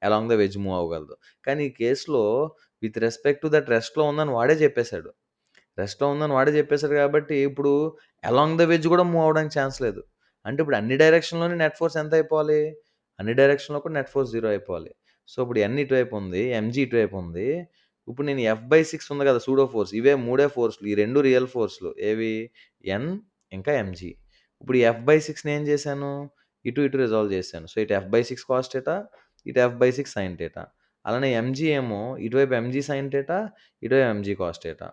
అలాంగ్ ద వెజ్ మూవ్ అవ్వగలదు. కానీ ఈ కేస్‌లో విత్ రెస్పెక్ట్ టు దట్ రెస్ట్‌లో ఉందని వాడే చెప్పేసాడు. రెస్ట్‌లో ఉందని వాడే చెప్పేసాడు కాబట్టి, ఇప్పుడు అలాంగ్ ద వెడ్జ్ గూడా మూవ్ అవ్వడానికి ఛాన్స్ లేదు. అంటే ఇప్పుడు అన్ని డైరెక్షన్‌లోని నెట్ ఫోర్స్ ఎంత అయిపోవాలి? అన్ని డైరెక్షన్‌లో కూడా నెట్ ఫోర్స్ 0 అయిపోవాలి. సో, ఇప్పుడు ఎన్ ఇటువైపు ఉంది. ఎంజీ ఇటువైపు ఉంది. ఇప్పుడు నేను F/6 ఉంది కదా! Pseudo force. ఇవే మూడే ఫోర్స్‌లు. ఈ 2 రియల్ ఫోర్స్‌లు. ఏవి? ఎన్ ఇంకా ఎంజీ. ఇప్పుడు ఈ F/6ని ఏం చేశాను? ఇటు రిజాల్వ్ చేశాను. సో, ఇటు F/6 కాస్ థీటా, ఇటు F/6 సైన్ థీటా. అలానే ఎంజీ ఏమో ఇటువైపు ఎంజీ సైన్ థీటా, ఇటువైపు MG cos theta.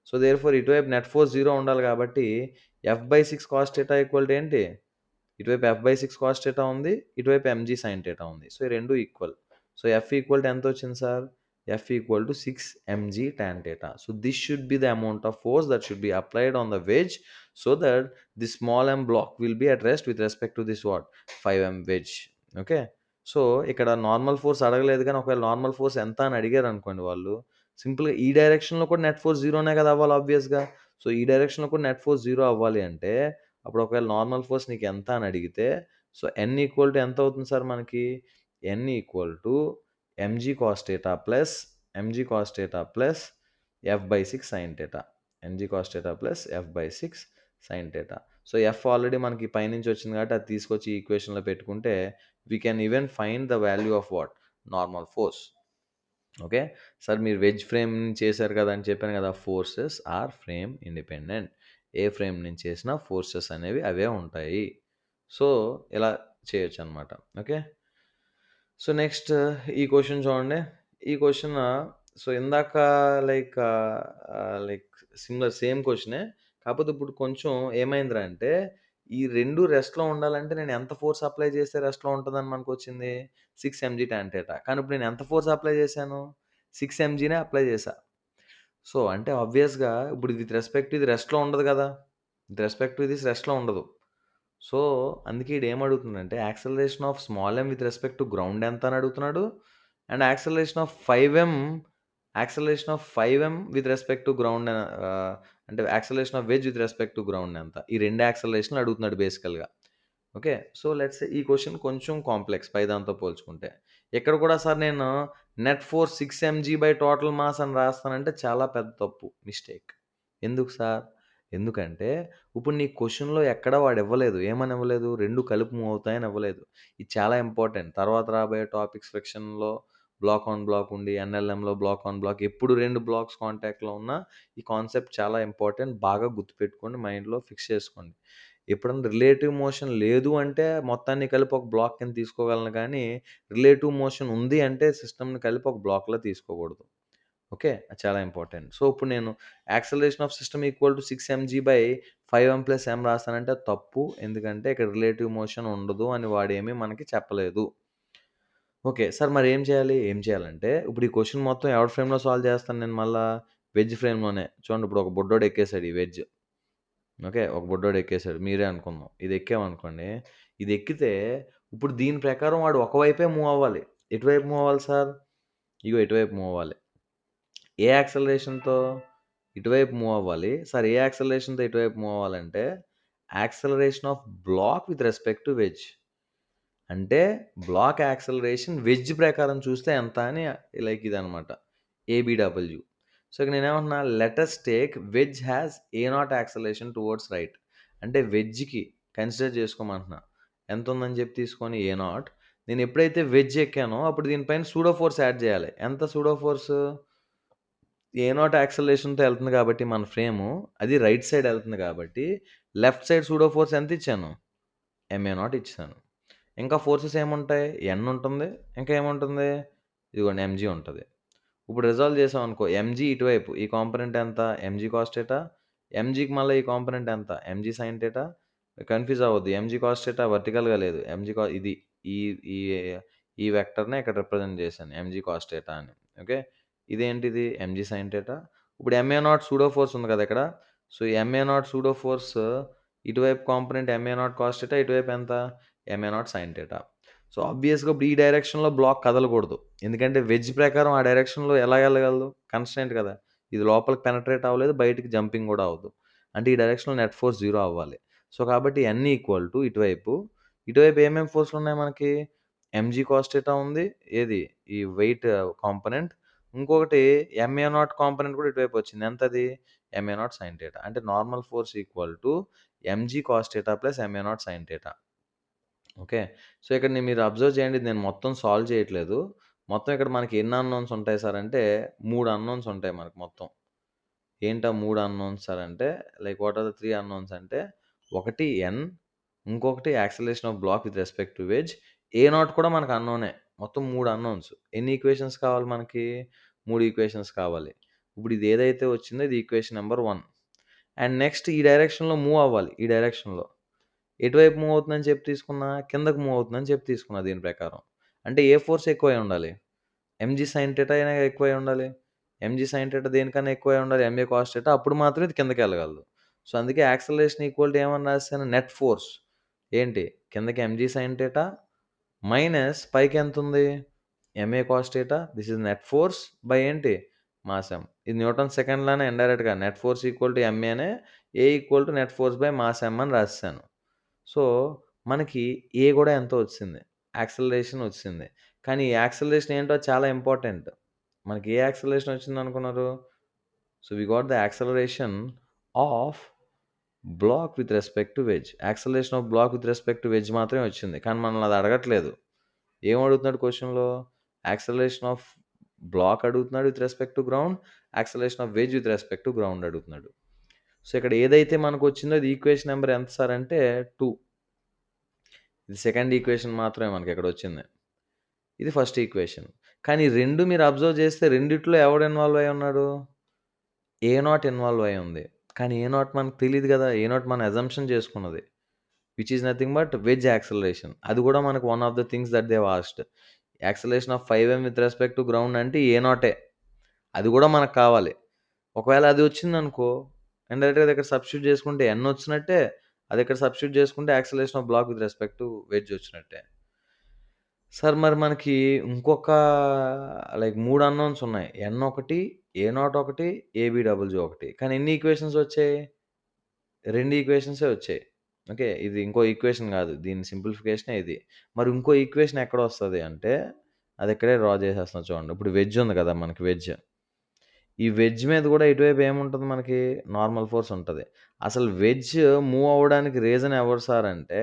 So, therefore ఇటువైపు నెట్ ఫోర్స్ 0 ఉండాలి కాబట్టి F/6 cos theta equal to ఏంటి? ఇటువైపు F/6 కాస్ థీటా ఉంది. ఇటువైపు ఎంజీ సైన్ థీటా ఉంది. సో, ఈ 2 equal. So, F equal to ఎంతొచ్చింది sir? F equal to 6 mg tan theta. So, this should be the amount of force that should be applied on the wedge so that the small m block will be at rest with respect to this what? 5m wedge. Okay. So, ఇక్కడ normal force అడగలేదు గానీ, ఒకవేళ normal force ఎంత అని అడిగారనుకోండి వాళ్ళు, సింపుల్‌గా ఈ డైరెక్షన్‌లో కూడా నెట్ ఫోర్స్ 0నే కదా అవ్వాలి ఆబ్వియస్‌గా. సో, ఈ డైరెక్షన్‌లో కూడా నెట్ ఫోర్స్ 0 అవ్వాలి అంటే, అప్పుడు ఒకవేళ నార్మల్ ఫోర్స్ నీకెంత అని అడిగితే, సో, N ఈక్వల్ టు ఎంత అవుతుంది సార్ మనకి? N equal to mg cos theta plus mg cos theta plus F/6 sin theta. mg cos theta plus F/6 sin theta. So, F already మనకి పైనుంచి వచ్చింది కాబట్టి అది తీసుకొచ్చి ఈ ఈక్వేషన్‌లో పెట్టుకుంటే, we can even find the value of what? Normal force. Okay. Sir మీరు వెజ్ ఫ్రేమ్ నుంచి చేశారు కదా! అని చెప్పాను కదా! Forces are frame independent. ఏ ఫ్రేమ్ నుంచి చేసినా ఫోర్సెస్ అనేవి అవే ఉంటాయి. సో, ఇలా చేయొచ్చనమాట. ఓకే. సో, నెక్స్ట్ ఈ క్వెషన్ చూడండి. ఈ క్వెషన్ సో, ఇందాక లైక్ లైక్ సిమిలర్ సేమ్ క్వెషనే. కాకపోతే ఇప్పుడు కొంచెం ఏమైందిరా అంటే, ఈ 2 రెస్ట్‌లో ఉండాలంటే నేను ఎంత ఫోర్స్ అప్లై చేస్తే రెస్ట్‌లో ఉంటదని మనకొచ్చింది? 6 ఎంజీ టాన్ థీటా. కానీ ఇప్పుడు నేను ఎంత ఫోర్స్ అప్లై చేశాను? 6 ఎంజీనే అప్లై చేశా. సో, అంటే ఆబ్వియస్‌గా ఇప్పుడు విత్ రెస్పెక్ట్ టు ఇది రెస్ట్‌లో ఉండదు కదా! విత్ రెస్పెక్ట్ టు దిస్ రెస్ట్‌లో ఉండదు. సో, అందుకే ఈడేమడుగుతున్నాడంటే acceleration of small m with respect to ground ఎంత అని అడుగుతున్నాడు. And acceleration of 5m with respect to ground అంటే acceleration of wedge with respect to ground ఎంత? ఈ 2 యాక్సలరేషన్‌లు అడుగుతున్నాడు బేసికల్‌గా. ఓకే. సో, లెట్స్ సే ఈ క్వెషన్ కొంచెం కాంప్లెక్స్ పై దాంతో పోల్చుకుంటే. ఇక్కడ కూడా సార్ నేను net force 6 MG by total mass అని రాస్తానంటే చాలా పెద్ద తప్పు. మిస్టేక్. ఎందుకు సార్? ఎందుకంటే ఇప్పుడు నీ క్వెషన్‌లో ఎక్కడ వాడు ఇవ్వలేదు. ఏమని ఇవ్వలేదు? 2 కలిపి మూవ్ అవుతాయని ఇవ్వలేదు. ఇది చాలా ఇంపార్టెంట్. తర్వాత రాబోయే టాపిక్స్ సెక్షన్‌లో బ్లాక్ ఆన్ బ్లాక్ ఉండి, ఎన్ఎల్ఎంలో బ్లాక్ ఆన్ బ్లాక్ ఎప్పుడు 2 బ్లాక్స్ కాంటాక్ట్‌లో ఉన్నా ఈ కాన్సెప్ట్ చాలా ఇంపార్టెంట్. బాగా గుర్తుపెట్టుకోండి. మైండ్‌లో ఫిక్స్ చేసుకోండి. ఎప్పుడన్నా రిలేటివ్ మోషన్ లేదు అంటే మొత్తాన్ని కలిపి ఒక బ్లాక్ కింద తీసుకోగలను కానీ, రిలేటివ్ మోషన్ ఉంది అంటే సిస్టమ్‌ని కలిపి ఒక బ్లాక్‌లో తీసుకోకూడదు. ఓకే. అది చాలా ఇంపార్టెంట్. సో, ఇప్పుడు నేను acceleration of system equal to 6 MG by 5m plus m రాస్తానంటే అది తప్పు. ఎందుకంటే ఇక్కడ రిలేటివ్ మోషన్ ఉండదు అని వాడేమి మనకి చెప్పలేదు. ఓకే. సార్ మరేం చేయాలి? ఏం చేయాలంటే ఇప్పుడు ఈ క్వెషన్ మొత్తం ఎవరి ఫ్రేమ్‌లో సాల్వ్ చేస్తాను నేను మళ్ళా? వెజ్ ఫ్రేమ్‌లోనే. చూడండి ఇప్పుడు ఒక బుడ్డోడు ఎక్కేసాడు ఈ వెజ్. ఓకే. ఒక బుడ్డోడు ఎక్కేసాడు. మీరే అనుకుందాం. ఇది ఎక్కామనుకోండి. ఇది ఎక్కితే ఇప్పుడు దీని ప్రకారం వాడు ఒకవైపే మూవ్ అవ్వాలి. ఎటువైపు మూవ్ అవ్వాలి సార్? ఇగో ఇటువైపు మూవ్ అవ్వాలి. ఏ యాక్సలరేషన్‌తో? ఇటువైపు మూవ్ అవ్వాలి. సార్ ఏ యాక్సలరేషన్‌తో ఇటువైపు మూవ్ అవ్వాలంటే, acceleration of block with respect to wedge. అంటే బ్లాక్ యాక్సలరేషన్ వెడ్జ్ ప్రకారం చూస్తే ఎంత అని లైక్ ఇదనమాట. ఏబీడబ్ల్యూ. సో, ఇక్కడ నేనేమంటున్నా let us take wedge has A naught acceleration towards right. అంటే వెడ్జ్‌కి కన్సిడర్ చేసుకోమంటున్నా. ఎంతుందని చెప్పి తీసుకొని ఏ నాట్. నేను ఎప్పుడైతే వెడ్జ్ ఎక్కానో అప్పుడు దీనిపైన సూడో ఫోర్స్ యాడ్ చేయాలి. ఎంత సూడో ఫోర్సు? ఏ నాట్ యాక్సలరేషన్‌తో ఎళ్తుంది కాబట్టి మన ఫ్రేము, అది రైట్ సైడ్ ఎళ్తుంది కాబట్టి, లెఫ్ట్ సైడ్ సూడో ఫోర్స్ ఎంతిచ్చాను? ఎంఏ నాట్ ఇచ్చేసాను. ఇంకా ఫోర్సెస్ ఏముంటాయి? ఎన్ ఉంటుంది. ఇంకా ఏముంటుంది? ఇదిగోండి ఎంజీ ఉంటది. ఇప్పుడు రిజాల్వ్ చేసామనుకో ఎంజీ ఇటువైపు ఈ కాంపోనెంట్ ఎంత? MG cos theta. ఎంజీకి మళ్ళా ఈ కాంపోనెంట్ ఎంత? Mg sine theta. కన్‌ఫ్యూజ్ అవ్వద్దు. ఎంజీ కాస్ థీటా వర్టికల్‌గా లేదు. ఇది ఈ ఈ ఈ వెక్టర్‌నే ఇక్కడ రిప్రజెంట్ చేశాను. ఎంజీ కాస్ థీటా అని. ఓకే. ఇదేంటిది? Mg sine theta. ఇప్పుడు ఎంఏ నాట్ సూడో ఫోర్స్ ఉంది కదా ఇక్కడ. So, MA naught pseudo force ఇటువైపు component ma naught cos theta, ఇటువైపు ఎంత? Ma naught sine theta. So, ఆబ్వియస్‌గా ఇప్పుడు ఈ డైరెక్షన్‌లో బ్లాక్ కదలకూడదు. ఎందుకంటే వెడ్జ్ ప్రకారం ఆ డైరెక్షన్‌లో ఎలా ఎళ్ళగలదు? కన్‌స్ట్రెయింట్ కదా! ఇది లోపలికి పెనెట్రేట్ అవ్వలేదు. బయటికి జంపింగ్ కూడా అవ్వదు. అంటే ఈ డైరెక్షన్‌లో నెట్ ఫోర్స్ 0 అవ్వాలి. సో, కాబట్టి N ఈక్వల్ టు ఇటువైపు ఏమేం ఫోర్స్‌లున్నాయి మనకి? ఎంజీ కాస్ థీటా ఉంది. ఏది? ఈ వెయిట్ కాంపోనెంట్. ఇంకొకటి ఎంఏ నాట్ కాంపోనెంట్ కూడా ఇటువైపు వచ్చింది. ఎంతది? Ma naught sine theta. అంటే normal force equal to MG cos theta plus MA naught sine theta. Okay. So, ఇక్కడ మీరు అబ్జర్వ్ చేయండి. నేను మొత్తం సాల్వ్ చేయట్లేదు. మొత్తం ఇక్కడ మనకి ఎన్ని అన్నోన్స్ ఉంటాయి సార్ అంటే 3 అన్నోన్స్ ఉంటాయి మనకు మొత్తం. ఏంటా 3 అన్నోన్స్ సార్ అంటే వాట్ ఆర్ ద 3 అన్నోన్స్ అంటే ఒకటి ఎన్, ఇంకొకటి acceleration of block with respect to wedge. A naught కూడా మనకు అన్నోనే. మొత్తం 3 అన్నోన్స్. ఎన్ని ఈక్వేషన్స్ కావాలి మనకి? 3 ఈక్వేషన్స్ కావాలి. ఇప్పుడు ఇది ఏదైతే వచ్చిందో ఇది ఈక్వేషన్ నంబర్ 1. అండ్ నెక్స్ట్ ఈ డైరెక్షన్‌లో మూవ్ అవ్వాలి. ఈ డైరెక్షన్‌లో. ఎటువైపు మూవ్ అవుతుందని చెప్పి తీసుకున్నా? కిందకి మూవ్ అవుతుందని చెప్పి తీసుకున్నా దీని ప్రకారం. అంటే ఏ ఫోర్స్ ఎక్కువై ఉండాలి? ఎంజీ సైన్ థీటా అయినా ఎక్కువై ఉండాలి. ఎంజీ సైన్ థీటా దేనికన్నా ఎక్కువై ఉండాలి. MA cos theta. అప్పుడు మాత్రమే ఇది కిందకెళ్ళగలదు. సో, అందుకే యాక్సలరేషన్ ఈక్వల్ టు ఏమని రాసాను? Net force. ఏంటి? కిందకి ఎంజీ సైన్ థీటా మైనస్ పైకి ఎంతుంది? MA cos theta. This is net force by ఏంటి? Mass M. ఇది న్యూటన్ సెకండ్ లానే ఇండైరెక్ట్‌గా నెట్ ఫోర్స్ ఈక్వల్ టు ఎంఏనే A equal to net force by mass M అని రాసేసాను. సో, మనకి ఏ గూడా ఎంతో వచ్చింది. యాక్సలరేషన్ వచ్చింది. కానీ ఈ యాక్సలరేషన్ ఏంటో చాలా ఇంపార్టెంట్. మనకి ఏ యాక్సలరేషన్ వచ్చిందనుకున్నారు? So, we got the acceleration of block with respect to wedge. Acceleration of block with respect to wedge మాత్రమే వచ్చింది. కానీ మనల్ని అది అడగట్లేదు. ఏం అడుగుతున్నాడు క్వెషన్‌లో? యాక్సలరేషన్ ఆఫ్ బ్లాక్ అడుగుతున్నాడు with respect to ground. Acceleration of wedge with respect to ground అడుగుతున్నాడు. సో, ఇక్కడ ఏదైతే మనకొచ్చిందో అది ఈక్వేషన్ నంబర్ ఎంత సార్ అంటే 2. ఇది సెకండ్ ఈక్వేషన్ మాత్రమే మనకిక్కడొచ్చింది. ఇది ఫస్ట్ ఈక్వేషన్. కానీ 2 మీరు అబ్జర్వ్ చేస్తే రెండిట్లో ఎవడు ఇన్వాల్వ్ అయ్యి ఉన్నాడు? ఏ నాట్ ఇన్వాల్వ్ అయ్యి ఉంది. కానీ ఏ నాట్ మనకు తెలీదు గదా! ఏ నాట్ మన అజంప్షన్ చేసుకున్నది. Which is nothing but wedge acceleration. అది కూడా మనకు one of the things that they have asked. Acceleration of 5m with respect to ground అంటే ఏ నాటే. అది కూడా మనకు కావాలి. ఒకవేళ అది వచ్చిందనుకో ఇండైరెక్ట్‌గా దగ్గర సబ్స్టిట్యూట్ చేసుకుంటే n వచ్చినట్టే. అది ఇక్కడ సబ్స్టిట్యూట్ చేసుకుంటే acceleration of block with respect to wedge వచ్చినట్టే. సార్ మరి మనకి ఇంకొక 3 అన్నోన్స్ ఉన్నాయి. ఎన్ ఒకటి, ఏ నాట్ ఒకటి, ఏబీడబల్యూ ఒకటి. కానీ ఎన్ని ఈక్వేషన్స్ వచ్చాయి? 2 ఈక్వేషన్సే వచ్చాయి. ఓకే. ఇది ఇంకో ఈక్వేషన్ గాదు. దీని సింప్లిఫికేషనే ఇది. మరి ఇంకో ఈక్వేషన్ ఎక్కడొస్తది అంటే, అది ఇక్కడే డ్రా చేసేస్తున్నా చూడండి. ఇప్పుడు వెడ్జ్ ఉంది కదా! మనకి వెడ్జ్. ఈ వెడ్జ్ మీద గూడా ఇటువైపు ఏముంటది మనకి? నార్మల్ ఫోర్స్ ఉంటది. అసలు వెడ్జ్ మూవ్ అవ్వడానికి రీజన్ ఎవరు సార్ అంటే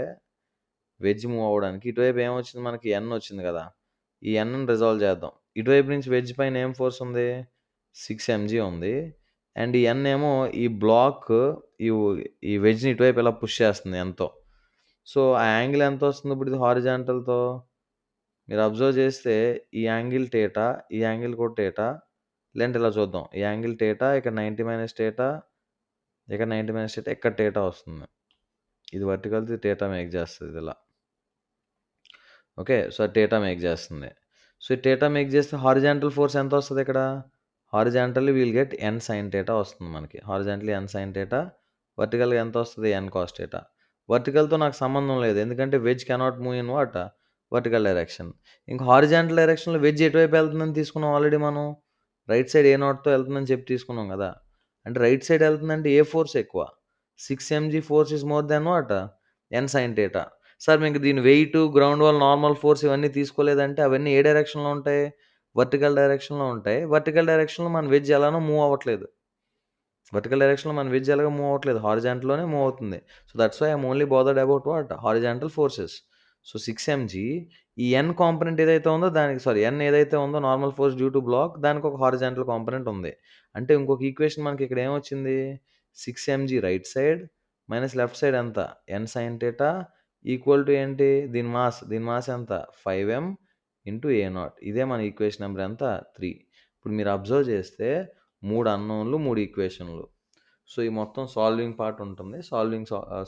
వెడ్జ్ మూవ్ అవ్వడానికి ఇటువైపు ఏమొచ్చింది మనకి ఎన్ వచ్చింది కదా! ఈ ఎన్‌ని రిజాల్వ్ చేద్దాం. ఇటువైపు నుంచి వెడ్జ్ పైన ఏం ఫోర్స్ ఉంది? 6 ఎంజీ ఉంది. అండ్ ఈ ఎన్ ఏమో ఈ బ్లాక్ ఈ ఈ వెడ్జ్‌ని ఇటువైపు ఇలా పుష్ చేస్తుంది ఎన్‌తో. సో, ఆ యాంగిల్ ఎంతొస్తుంది ఇప్పుడు ఇది హారిజాంటల్‌తో? మీరు అబ్జర్వ్ చేస్తే ఈ యాంగిల్ θ, ఈ యాంగిల్ కూడా θ. లేదంటే ఇలా చూద్దాం. ఈ యాంగిల్ θ, ఇక్కడ 90 మైనస్ θ, ఇక్కడ 90 మైనస్ θ, ఇక్కడ θ వస్తుంది. ఇది వర్టికల్‌ది θ మేక్ చేస్తది ఇదిలా. ఓకే. సో, θ మేక్ చేస్తుంది. సో, ఈ θ మేక్ చేస్తే హారిజాంటల్ ఫోర్స్ ఎంతొస్తది ఇక్కడ? Horizontally will get N sine θ వస్తుంది మనకి. Horizontally N sine θ. వర్టికల్‌గా ఎంతొస్తది? N cos θ. వర్టికల్‌తో నాకు సంబంధం లేదు. ఎందుకంటే wedge cannot move in what? Vertical direction. ఇంక హారిజాంటల్ డైరెక్షన్‌లో వెడ్జ్ ఎటువైపు వెళ్తుందని తీసుకున్నాం ఆల్రెడీ మనం. రైట్ సైడ్ ఏ నాట్‌తో వెళ్తుందని చెప్పి తీసుకున్నాం గదా! అంటే రైట్ సైడ్ వెళ్తుందంటే ఏ ఫోర్స్ ఎక్కువ? 6 MG force is more than what? N sine θ. Sir మీకు దీని weight, ground wall, normal force ఇవన్నీ తీసుకోలేదంటే అవన్నీ ఏ డైరెక్షన్‌లో ఉంటాయి? వర్టికల్ డైరెక్షన్‌లో ఉంటాయి. వర్టికల్ డైరెక్షన్‌లో మన వెడ్జ్ ఎలానో మూవ్ అవ్వట్లేదు. వర్టికల్ డైరెక్షన్‌లో మన వెడ్జ్ ఎలాగో మూవ్ అవ్వట్లేదు. హారిజాంటల్‌లోనే మూవ్ అవుతుంది. So, that's why I am only bothered about what? Horizontal forces. So, 6 MG ఈ ఎన్ కాంపోనెంట్ ఏదైతే ఉందో దానికి ఎన్ ఏదైతే ఉందో normal force due to block దానికి ఒక హారిజాంటల్ కాంపోనెంట్ ఉంది. అంటే ఇంకొక ఈక్వేషన్ మనకి ఇక్కడ ఏమొచ్చింది? 6 MG right side minus left side ఎంత? ఎన్ సైన్ θ ఈక్వల్ టు ఏంటి? దీని మాస్ ఎంత? 5m into A not. ఇదే మన ఈక్వేషన్ నంబర్ ఎంత? 3. ఇప్పుడు మీరు అబ్జర్వ్ చేస్తే 3 అన్నోన్‌లు, 3 ఈక్వేషన్‌లు. సో, ఈ మొత్తం సాల్వింగ్ పార్ట్ ఉంటుంది.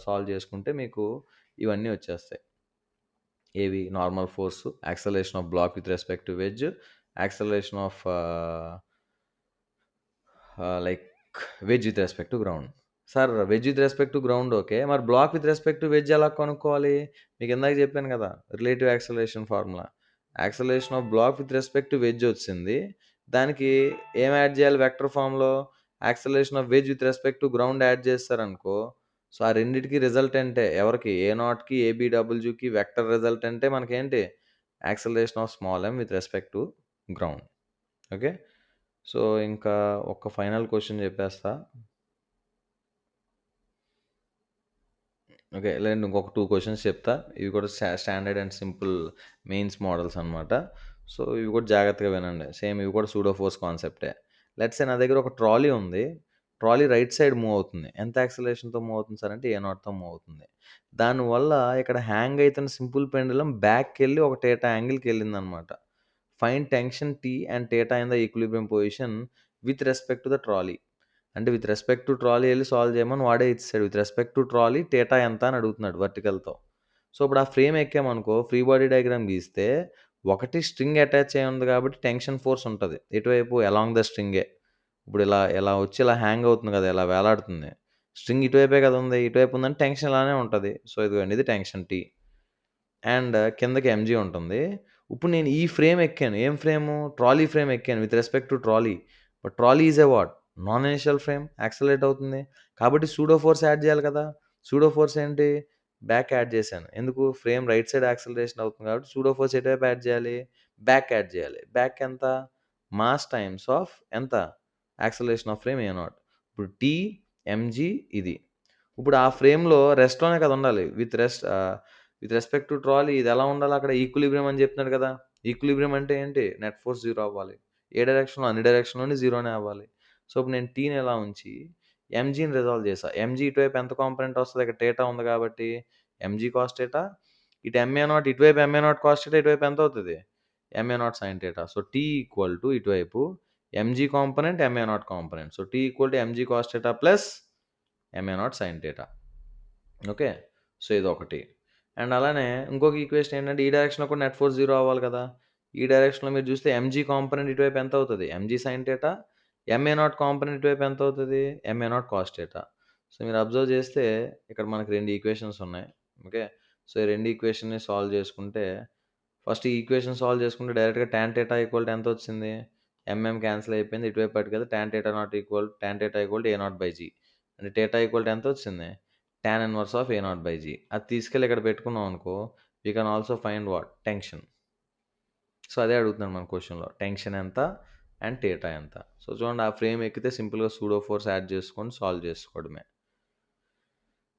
సాల్వ్ చేసుకుంటే మీకు ఇవన్నీ వచ్చేస్తాయి. ఏవి? Normal force, acceleration of block with respect to wedge, acceleration of like wedge with respect to ground. Sir wedge with respect to ground okay. మరి block with respect to wedge ఎలా కనుక్కోవాలి? మీకు ఇందాక చెప్పాను కదా! Relative acceleration formula. Acceleration of block with respect to wedge వచ్చింది. దానికి ఏం యాడ్ చేయాలి వెక్టర్ ఫార్మ్‌లో? Acceleration of wedge with respect to ground add చేశారనుకో, సో, ఆ రెండిటికి రిజల్టెంటే. ఎవరికి? ఏ0కి, ఏబీడబ్ల్యూకి వెక్టర్ రిజల్టెంటే మనకేంటి? Acceleration of small m with respect to ground. Okay. So, ఇంకా ఒక ఫైనల్ క్వెషన్ చెప్పేస్తా. ఓకే. లేదండి ఇంకొక 2 క్వెషన్స్ చెప్తా. ఇవి కూడా standard and simple mains models అనమాట. సో, ఇవి కూడా జాగ్రత్తగా వినండి. సేమ్ ఇవి కూడా సూడో ఫోర్స్ కాన్సెప్టే. లెట్స్ సే నా దగ్గర ఒక ట్రాలీ ఉంది. ట్రాలీ రైట్ సైడ్ మూవ్ అవుతుంది. ఎంత యాక్సలరేషన్‌తో మూవ్ అవుతుంది సార్ అంటే ఏ0తో మూవ్ అవుతుంది. దానివల్ల ఇక్కడ హ్యాంగ్ అయితున్న సింపుల్ పెండులమ్ బ్యాక్‌కెళ్ళి ఒక థీటా యాంగిల్‌కెళ్ళిందనమాట. Find tension T and theta in the equilibrium position with respect to the trolley. అంటే విత్ రెస్పెక్ట్ టు ట్రాలీ ఎళ్లి సాల్వ్ చేయమని వాడే ఇచ్చేసాడు. With respect to trolley theta ఎంత అని అడుగుతున్నాడు వర్టికల్‌తో. సో, ఇప్పుడు ఆ ఫ్రేమ్ ఎక్కామనుకో ఫ్రీ బాడీ డయాగ్రామ్ గీస్తే ఒకటి స్ట్రింగ్ అటాచ్ అయ్యి ఉంది కాబట్టి టెన్షన్ ఫోర్స్ ఉంటది. ఎటువైపు అలాంగ్ ద స్ట్రింగే. ఇప్పుడు ఇలా వచ్చి ఇలా హ్యాంగ్ అవుతుంది కదా! ఇలా వేలాడుతుంది. స్ట్రింగ్ ఇటువైపే కదా ఉంది. ఇటువైపు ఉందంటే టెన్షన్ ఇలానే ఉంటది. సో, ఇదిగోండి ఇది టెన్షన్ T. అండ్ కిందకి ఎంజీ ఉంటుంది. ఇప్పుడు నేను ఈ ఫ్రేమ్ ఎక్కాను. ఏం ఫ్రేము? ట్రాలీ ఫ్రేమ్ ఎక్కాను with respect to trolley. But trolley is a what? Non initial frame. Accelerate అవుతుంది. కాబట్టి సూడో ఫోర్స్ యాడ్ చేయాలి కదా! సూడో ఫోర్స్ ఏంటి? బ్యాక్ యాడ్ చేశాను. ఎందుకు? ఫ్రేమ్ రైట్ సైడ్ యాక్సెలరేషన్ అవుతుంది కాబట్టి సూడో ఫోర్స్ ఎటువైపు యాడ్ చేయాలి? బ్యాక్ యాడ్ చేయాలి. బ్యాక్ ఎంత? మాస్ టైమ్స్ ఆఫ్ ఎంత? Acceleration of frame ఏ0. ఇప్పుడు టీ, ఎంజీ ఇది. ఇప్పుడు ఆ ఫ్రేమ్‌లో రెస్ట్‌లోనే కదా ఉండాలి. విత్ రెస్పెక్ట్ టు ట్రాలీ ఇది ఎలా ఉండాలి అక్కడ ఈక్విలిబ్రియం అని చెప్తున్నాడు కదా! ఈక్విలిబ్రియం అంటే ఏంటి? నెట్ ఫోర్స్ 0 అవ్వాలి. ఏ డైరెక్షన్‌లో అన్ని డైరెక్షన్‌లోని 0నే అవ్వాలి. సో, ఇప్పుడు నేను టీని ఇలా ఉంచి ఎంజీని రిజాల్వ్ చేశా. ఎంజీ ఇటువైపు ఎంత కాంపోనెంట్ వస్తది? ఇక్కడ థీటా ఉంది కాబట్టి ఎంజీ కాస్ థీటా. ఇటు ఎంఏ0 ఇటువైపు ఎంఏ0 కాస్ థీటా ఇటువైపు ఎంత అవుతది? ఎంఏ0 sine theta. So, T equal to ఇటువైపు ఎంజీ కాంపోనెంట్, ఎంఏ0 component. So, T equal to MG cos theta plus ఎంఏ0 సైన్ థీటా. ఓకే. సో, ఇదొకటి. అండ్ అలానే ఇంకొక ఈక్వేషన్ ఏంటంటే ఈ డైరెక్షన్‌లో కూడా నెట్ ఫోర్స్ 0 అవ్వాలి కదా! ఈ డైరెక్షన్‌లో మీరు చూస్తే ఎంజీ కాంపోనెంట్ ఇటువైపు ఎంత అవుతది? MG sine theta. ఎంఏ0 కాంపోనెంట్ ఇటువైపు ఎంత అవుతది? ఎంఏ0 కాస్ థీటా. సో, మీరు అబ్జర్వ్ చేస్తే ఇక్కడ మనకు 2 ఈక్వేషన్స్ ఉన్నాయి. ఓకే. సో, ఈ 2 ఈక్వేషన్‌ని సాల్వ్ చేసుకుంటే ఫస్ట్ ఈ ఈక్వేషన్ సాల్వ్ చేసుకుంటే డైరెక్ట్‌గా టాన్ థీటా ఈక్వల్ టు ఎంతొచ్చింది? క్యాన్సిల్ అయిపోయింది. ఇటువైపు పట్టుకెళ్తే టాన్ థీటా ఈక్వల్ టు ఏ0/జీ. అంటే థీటా ఈక్వల్ టు ఎంతొచ్చింది? టాన్ ఇన్వర్స్ ఆఫ్ ఏ0/జీ. అది తీసుకెళ్ళి ఇక్కడ పెట్టుకున్నాం అనుకో, we can also find what? Tension. So, అదే అడుగుతున్నాడు మన క్వెషన్‌లో. టెన్షన్ ఎంత? అండ్ థీటా ఎంత? సో, చూడండి ఆ ఫ్రేమ్ ఎక్కితే సింపుల్‌గా సూడో ఫోర్స్ యాడ్ చేసుకొని సాల్వ్ చేసుకోవడమే.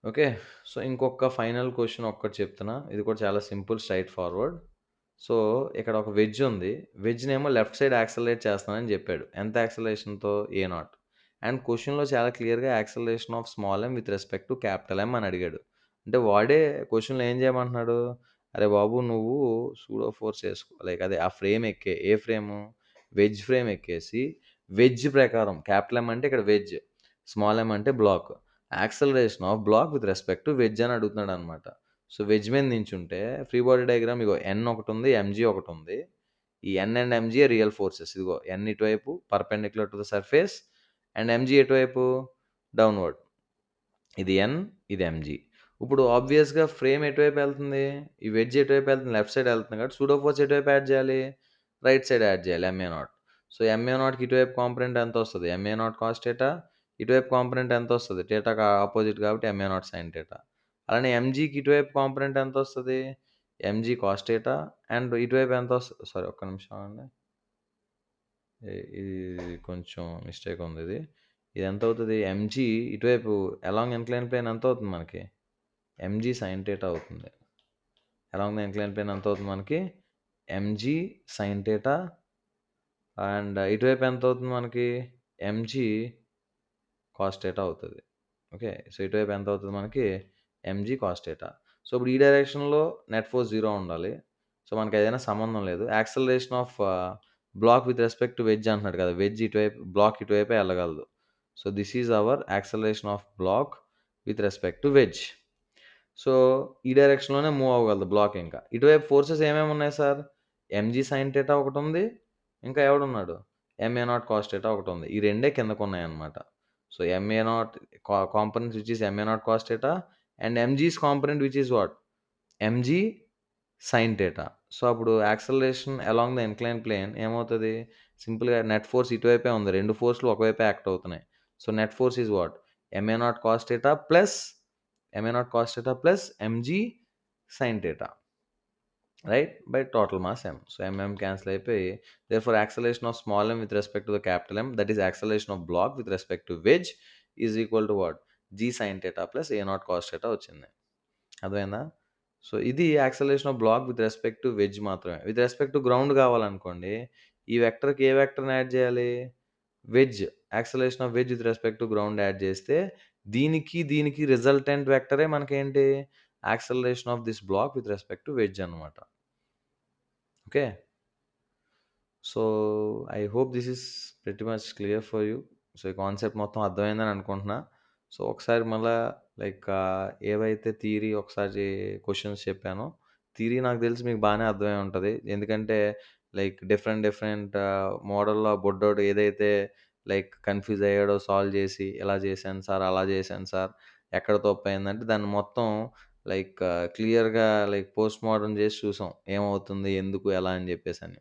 ఓకే. సో, ఇంకొక ఫైనల్ క్వెషన్ ఒక్కటి చెప్తున్నా. ఇది కూడా చాలా సింపుల్ స్ట్రెయిట్ ఫార్వర్డ్. సో, ఇక్కడ ఒక వెడ్జ్ ఉంది. వెడ్జ్‌నేమో లెఫ్ట్ సైడ్ యాక్సెలరేట్ చేస్తున్నానని జెప్పాడు. ఎంత యాక్సెలరేషన్‌తో? ఏ0. అండ్ క్వెషన్‌లో చాలా క్లియర్‌గా acceleration of small m with respect to capital ఎమ్ అని అడిగాడు. అంటే వాడే క్వెషన్‌లో ఏం చేయమంటున్నాడు? అరే బాబు! నువ్వు సూడో ఫోర్స్ ఏసుకో లైక్ అదే ఆ ఫ్రేమ్ ఎక్కే ఏ ఫ్రేము? వెడ్జ్ ఫ్రేమ్ ఎక్కేసి వెడ్జ్ ప్రకారం క్యాపిటల్ ఎమ్ అంటే ఇక్కడ వెడ్జ్. స్మాల్ ఎమ్ అంటే block. Acceleration of block with respect to wedge అని అడుగుతున్నాడనమాట. సో, వెడ్జ్ మీద నించుంటే ఫ్రీ బాడీ డయాగ్రామ్ ఇగో ఎన్ ఒకటుంది. ఎంజీ ఒకటుంది. ఈ N and MG real forces. ఇదిగో ఎన్ ఇటువైపు perpendicular to the surface and MG ఎటువైపు డౌన్‌వర్డ్. ఇది ఎన్, ఇది ఎంజీ. ఇప్పుడు ఆబ్వియస్‌గా ఫ్రేమ్ ఎటువైపు ఎళ్తుంది? ఈ వెడ్జ్ ఎటువైపు ఎళ్తుంది? లెఫ్ట్ సైడ్ ఎళ్తుంది కాబట్టి సూడో ఫోర్స్ ఎటువైపు యాడ్ చేయాలి? రైట్ సైడ్ యాడ్ చేయాలి ఎంఏ0. సో, ఎంఏ0కి ఇటువైపు కాంపోనెంట్ ఎంతొస్తది? ఎంఏ0 కాస్ థీటా. ఇటువైపు కాంపోనెంట్ ఎంతొస్తది? థీటాకి అపోజిట్ కాబట్టి ఎంఏ0 సైన్ థీటా. అలానే ఎంజీకి ఇటువైపు కాంపోనెంట్ ఎంతొస్తది? ఎంజీ కాస్ థీటా అండ్ ఇటువైపు ఎంతొస్తది? సారీ ఒక్క నిమిషం ఆగండి. ఇది కొంచెం మిస్టేక్ ఉంది ఇది. ఇది ఎంతవుతది? ఎంజీ ఇటువైపు అలాంగ్ ఇన్‌క్లైన్ ప్లేన్ ఎంతవుతుంది మనకి? ఎంజీ సైన్ థీటా అవుతుంది. అలాంగ్ ద ఇన్‌క్లైన్ ప్లేన్ ఎంతవుతుంది మనకి? ఎంజీ సైన్ థీటా అండ్ ఇటువైపు ఎంతవుతుంది మనకి? ఎంజీ కాస్ థీటా అవుతది. ఓకే. సో, ఇటువైపు ఎంతవుతది మనకి? MG cos theta. సో, ఇప్పుడు ఈ డైరెక్షన్‌లో నెట్ ఫోర్స్ 0 ఉండాలి. సో, మనకేదైనా సంబంధం లేదు. Acceleration of block with respect to wedge అంటున్నాడు కదా! వెజ్ ఇటువైపు, బ్లాక్ ఇటువైపే ఎళ్ళగలదు. So, this is our acceleration of block with respect to wedge. So, ఈ డైరెక్షన్‌లోనే మూవ్ అవ్వగలదు బ్లాక్ ఇంకా. ఇటువైపు ఫోర్సెస్ ఏమేమున్నాయి సార్? ఎంజీ సైన్ థీటా ఒకటుంది. ఇంకా ఎవడున్నాడు? ఎంఏ నాట్ కాస్ థీటా ఒకటుంది. ఈ రెండే కిందకున్నాయన్నమాట. So, MA naught component which is MA naught cos theta and MG's component which is what? MG sine theta. So, అప్పుడు acceleration along the inclined plane ఏమవుతది? సింపుల్‌గా నెట్ ఫోర్స్ ఇటువైపే ఉంది. 2 ఫోర్స్‌లు ఒకవైపే యాక్ట్ అవుతున్నాయి. So, net force is what? MA naught cos theta plus MA naught cos theta plus MG sine theta. Right? By total mass m. So, cancel అయిపోయి therefore acceleration of small m with respect to the capital M, that is acceleration of block with respect to wedge, is equal to what? G sin theta plus A naught cos theta వచ్చింది. అర్థమైందా? So, ఇది acceleration of block with respect to wedge మాత్రమే. With respect to ground కావాలనుకోండి, ఈ వెక్టర్‌కి ఏ వెక్టర్‌ని add చేయాలి? Wedge. Acceleration of wedge with respect to ground add చేస్తే, దీనికి రిజల్టెంట్ వెక్టరే మనకేంటి? Acceleration of this block with respect to wedge అనమాట. Okay. So, I hope this is pretty much clear for you. So, ఈ concept మొత్తం అర్థమైందని అనుకుంటున్నా. So, ఒకసారి మళ్ళా లైక్ ఏవైతే థియరీ ఒకసారి క్వెషన్స్ చెప్పానో, థియరీ నాకు తెలిసి మీకు బానే అర్థమై ఉంటది. ఎందుకంటే లైక్ డిఫరెంట్ మోడల్‌లో బుడ్డోడు ఏదైతే లైక్ కన్‌ఫ్యూజ్ అయ్యాడో సాల్వ్ చేసి, ఇలా చేశాను సార్, అలా చేశాను సార్, ఎక్కడ తప్పయిందంటే దాన్ని మొత్తం లైక్ క్లియర్‌గా లైక్ పోస్ట్ మార్టం చేసి చూసాం. ఏమవుతుంది? ఎందుకు? ఎలా? అని చెప్పేసని.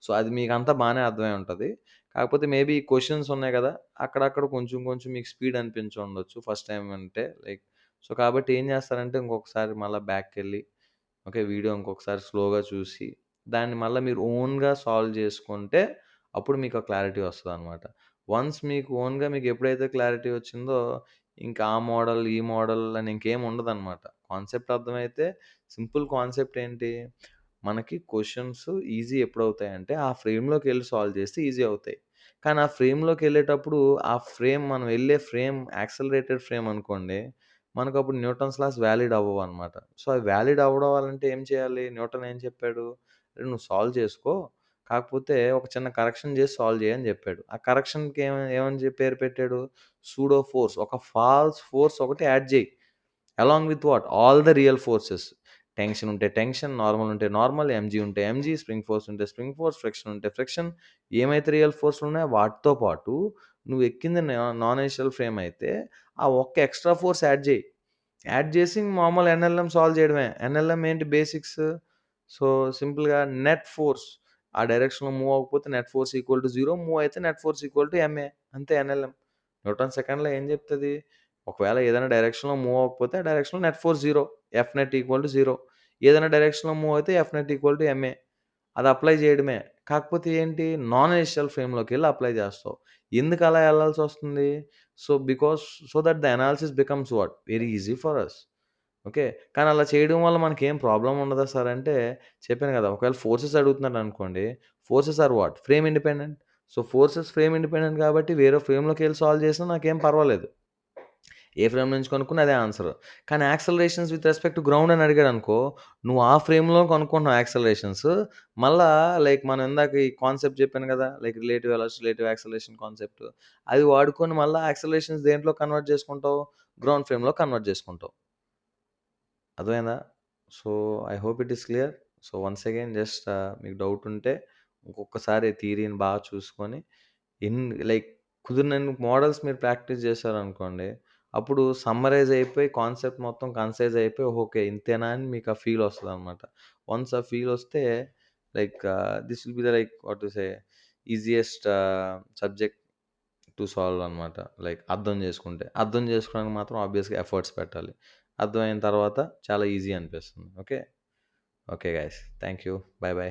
సో, అది మీకంతా బానే అర్థమై ఉంటది. కాకపోతే మేబీ క్వెషన్స్ ఉన్నాయి గదా! అక్కడక్కడ కొంచెం మీకు స్పీడ్ అనిపించుండొచ్చు ఫస్ట్ టైమ్ అంటే లైక్. సో, కాబట్టి ఏం చేస్తారంటే ఇంకొకసారి మళ్ళా బ్యాక్‌కెళ్ళి ఓకే. వీడియో ఇంకొకసారి స్లోగా చూసి, దాన్ని మళ్ళా మీరు ఓన్‌గా సాల్వ్ చేసుకుంటే అప్పుడు మీకు ఆ క్లారిటీ వస్తదనమాట. వన్స్ మీకు ఓన్‌గా మీకు ఎప్పుడైతే క్లారిటీ వచ్చిందో, ఇంకా ఆ మోడల్, ఈ మోడల్ అని ఇంకేం ఉండదనమాట. కాన్సెప్ట్ అర్థమైతే సింపుల్ కాన్సెప్ట్ ఏంటి? మనకి క్వెషన్స్ ఈజీ ఎప్పుడవుతాయంటే, ఆ ఫ్రేమ్‌లోకెళ్ళి సాల్వ్ చేస్తే ఈజీ అవుతాయి. కానీ ఆ ఫ్రేమ్‌లోకెళ్ళేటప్పుడు, ఆ ఫ్రేమ్ మనం ఎళ్ళే ఫ్రేమ్ యాక్సలరేటెడ్ ఫ్రేమ్ అనుకోండి, మనకప్పుడు న్యూటన్స్ లాస్ వాలిడ్ అవ్వవనమాట. సో, అవి వాలిడ్ అవ్వడాలంటే ఏం చేయాలి? న్యూటన్ ఏం చెప్పాడు? "అరేయ్! నువ్వు సాల్వ్ చేసుకో. కాకపోతే ఒక చిన్న కరెక్షన్ చేసి సాల్వ్ చెయ్యి" అని చెప్పాడు. ఆ కరెక్షన్‌కి ఏమని పేరు పెట్టాడు? Pseudo force. ఒక ఫాల్స్ ఫోర్స్ ఒకటి యాడ్ చెయ్యి. Along with what? All the real forces. Tension ఉంటే టెన్షన్, నార్మల్ ఉంటే నార్మల్, ఎంజీ ఉంటే ఎంజీ, స్ప్రింగ్ ఫోర్స్ ఉంటే స్ప్రింగ్ ఫోర్స్, ఫ్రిక్షన్ ఉంటే ఫ్రిక్షన్. ఏమైతే రియల్ ఫోర్స్‌లున్నాయో వాటితో పాటు నువ్వు ఎక్కింది నాన్ ఐషియల్ ఫ్రేమ్ అయితే, ఆ ఒక్క ఎక్స్‌ట్రా ఫోర్స్ యాడ్ జెయి. యాడ్ జేసి మామూలు ఎన్ఎల్ఎం సాల్వ్ చేయడమే. ఎన్ఎల్ఎం ఏంటి బేసిక్స్. సో, సింపుల్‌గా నెట్ ఫోర్స్. ఆ డైరెక్షన్‌లో మూవ్ అవ్వకపోతే net force equal to 0, move అయితే net force equal to MA. అంతే ఎన్ఎల్ఎం. న్యూటన్ సెకండ్‌లో ఏం చెప్తది? ఒకవేళ ఏదైనా డైరెక్షన్‌లో మూవ్ అవ్వకపోతే ఆ డైరెక్షన్‌లో net force 0. F net equal to 0. ఏదైనా డైరెక్షన్‌లో మూవ్ అయితే F net equal to MA. అది అప్లై చేయడమే. కాకపోతే ఏంటి? నాన్ ఇనీషియల్ ఫ్రేమ్‌లోకెళ్ళి అప్లై చేస్తావు. ఎందుకు అలా ఎళ్ళాల్సొస్తుంది? So, because so that the analysis becomes what? Very easy for us. Okay. కానీ అలా చేయడం వల్ల మనకేం ప్రాబ్లమ్ ఉండదా సార్ అంటే, చెప్పాను కదా! ఒకవేళ ఫోర్సెస్ అడుగుతున్నాడనుకోండి, forces are what? Frame independent. So, forces frame independent కాబట్టి వేరే ఫ్రేమ్‌లోకెళ్ళి సాల్వ్ చేసినా నాకేం పర్వాలేదు. ఏ ఫ్రేమ్ నుంచి కనుక్కున్నా అదే ఆన్సరు. కానీ accelerations with respect to ground అని అడిగాడనుకో, నువ్వు ఆ ఫ్రేమ్‌లో కనుక్కుంటున్నావు యాక్సలరేషన్స్. మళ్ళా లైక్ మనం ఇందాక ఈ కాన్సెప్ట్ చెప్పాను గదా! Like relative velocity, relative acceleration concept. అది వాడుకొని మళ్ళా యాక్సలరేషన్స్ దేంట్లో కన్వర్ట్ చేసుకుంటావు? గ్రౌండ్ ఫ్రేమ్‌లో కన్వర్ట్ చేసుకుంటావు. అర్థమైందా? So, I hope it is clear. So, once again just మీకు డౌట్ ఉంటే ఇంకొకసారి థియరీని బాగా చూసుకొని ఇన్ లైక్ కుదిరినన్ని మోడల్స్ మీరు ప్రాక్టీస్ చేశారనుకోండి, అప్పుడు సమ్మరైజ్ అయిపోయి కాన్సెప్ట్ మొత్తం కన్సైజ్ అయిపోయి ఓకే. ఇంతేనా అని మీకు ఆ ఫీల్ వస్తదనమాట. వన్స్ ఆ ఫీల్ వస్తే like this will be the like what to say easiest subject to solve అనమాట. లైక్ అర్థం చేసుకుంటే. అర్థం చేసుకోవడానికి మాత్రం ఆబ్వియస్‌గా ఎఫర్ట్స్ పెట్టాలి. అర్థమైన తర్వాత చాలా ఈజీ అనిపిస్తుంది. Okay. Okay guys. Thank you. By by.